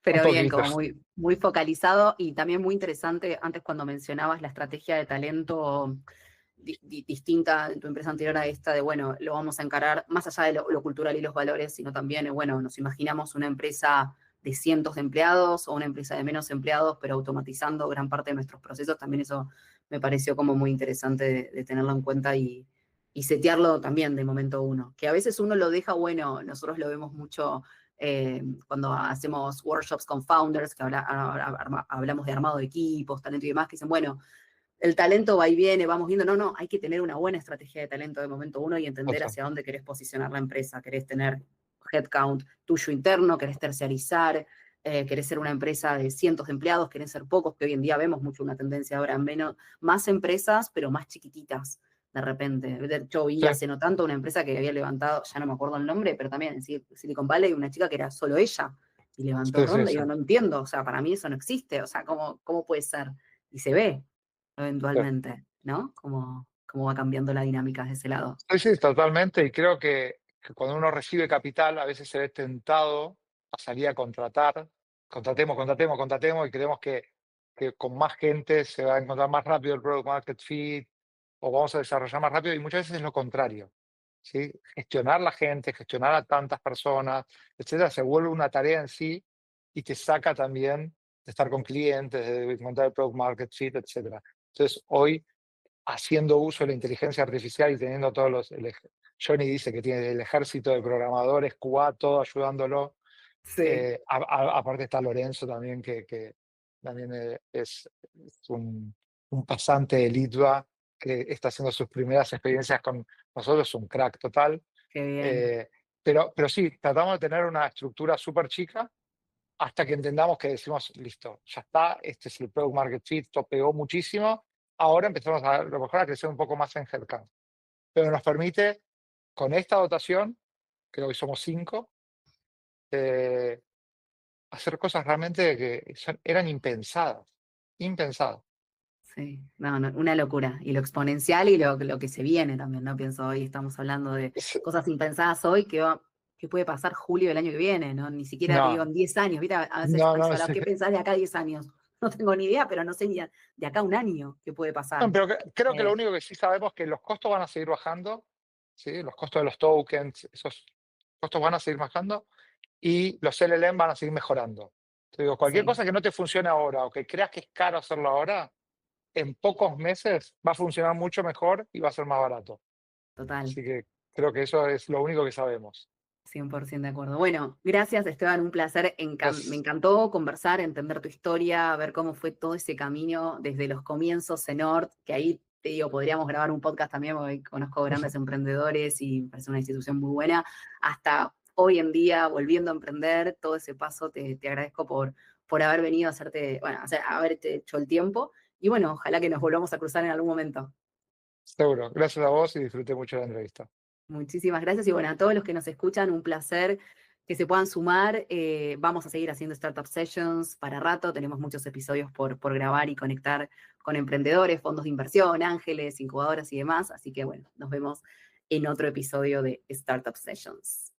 [SPEAKER 1] Pero bien,
[SPEAKER 2] poquito.
[SPEAKER 1] como muy, muy focalizado y también muy interesante, antes cuando mencionabas la estrategia de talento distinta de tu empresa anterior a esta, de bueno, lo vamos a encarar más allá de lo cultural y los valores, sino también, bueno, nos imaginamos una empresa de cientos de empleados o una empresa de menos empleados, pero automatizando gran parte de nuestros procesos, también eso me pareció como muy interesante de tenerlo en cuenta y setearlo también de momento uno, que a veces uno lo deja, bueno, nosotros lo vemos mucho cuando hacemos workshops con founders, que hablamos de armado de equipos, talento y demás, que dicen, bueno, el talento va y viene, vamos viendo, no, no, hay que tener una buena estrategia de talento de momento uno y entender
[SPEAKER 2] Otra.
[SPEAKER 1] hacia dónde querés posicionar la empresa, querés tener headcount tuyo interno, querés terciarizar, querés ser una empresa de cientos de empleados, querés ser pocos, que hoy en día vemos mucho una tendencia ahora, menos, más empresas, pero más chiquititas de repente. De hecho, vi
[SPEAKER 2] Sí,
[SPEAKER 1] hace no tanto una empresa que había levantado, ya no me acuerdo el nombre, pero también en Silicon Valley, una chica que era solo ella y levantó
[SPEAKER 2] sí, sí,
[SPEAKER 1] ronda. Y
[SPEAKER 2] sí,
[SPEAKER 1] yo no entiendo, o sea, para mí eso no existe, o sea, ¿cómo puede ser? Y se ve
[SPEAKER 2] sí.
[SPEAKER 1] eventualmente, ¿no? Cómo va cambiando la dinámica de ese lado.
[SPEAKER 2] Sí, sí, totalmente. Y creo que cuando uno recibe capital, a veces se ve tentado a salir a contratar. Contratemos, contratemos, contratemos y creemos que que con más gente se va a encontrar más rápido el product market fit o vamos a desarrollar más rápido y muchas veces es lo contrario. ¿Sí? Gestionar la gente, gestionar a tantas personas, etcétera, se vuelve una tarea en sí y te saca también de estar con clientes, de encontrar el product market fit, etcétera. Entonces, hoy, haciendo uso de la inteligencia artificial y teniendo todos Johnny dice que tiene el ejército de programadores, QA, todo ayudándolo.
[SPEAKER 1] Sí,
[SPEAKER 2] Aparte está Lorenzo también, que también es un pasante de Litva que está haciendo sus primeras experiencias con nosotros, es un crack total.
[SPEAKER 1] qué bien.
[SPEAKER 2] Eh, pero sí, tratamos de tener una estructura súper chica hasta que entendamos que decimos, listo, ya está, este es el product market fit, esto pegó muchísimo, ahora empezamos a, lo mejor a crecer un poco más en headcount. Pero nos permite, con esta dotación, que hoy somos 5, hacer cosas realmente que eran impensadas, impensadas.
[SPEAKER 1] Sí, no, no, una locura. Y lo exponencial y lo que se viene también, ¿no? Pienso hoy, estamos hablando de cosas impensadas hoy que puede pasar julio del año que viene, ¿no? Ni siquiera te digo
[SPEAKER 2] No,
[SPEAKER 1] en 10 años, ¿viste? A veces
[SPEAKER 2] no, no,
[SPEAKER 1] alguien habla, ¿qué pensás de acá a 10 años? No tengo ni idea, pero no sé ni de acá a un año qué puede pasar.
[SPEAKER 2] no, pero creo que lo
[SPEAKER 1] Eh,
[SPEAKER 2] único que sí sabemos es que los costos van a seguir bajando, ¿sí? Los costos de los tokens, esos costos van a seguir bajando y los LLM van a seguir mejorando. Te digo, cualquier
[SPEAKER 1] sí,
[SPEAKER 2] cosa que no te funcione ahora o que creas que es caro hacerlo ahora, en pocos meses va a funcionar mucho mejor y va a ser más barato.
[SPEAKER 1] total.
[SPEAKER 2] Así que creo que eso es lo único que sabemos.
[SPEAKER 1] 100% de acuerdo. Bueno, gracias Esteban, un placer. Me
[SPEAKER 2] Entonces,
[SPEAKER 1] encantó conversar, entender tu historia, ver cómo fue todo ese camino desde los comienzos en Ort, que ahí te digo, podríamos grabar un podcast también porque conozco grandes emprendedores y me parece una institución muy buena, hasta hoy en día volviendo a emprender, todo ese paso te agradezco por haber venido a hacerte, bueno, haberte hecho el tiempo y bueno, ojalá que nos volvamos a cruzar en algún momento.
[SPEAKER 2] seguro. Gracias a vos y disfruté mucho la entrevista.
[SPEAKER 1] Muchísimas gracias y bueno, a todos los que nos escuchan, un placer que se puedan sumar. Vamos a seguir haciendo Startup Sessions para rato, tenemos muchos episodios por grabar y conectar con emprendedores, fondos de inversión, ángeles, incubadoras y demás. Así que bueno, nos vemos en otro episodio de Startup Sessions.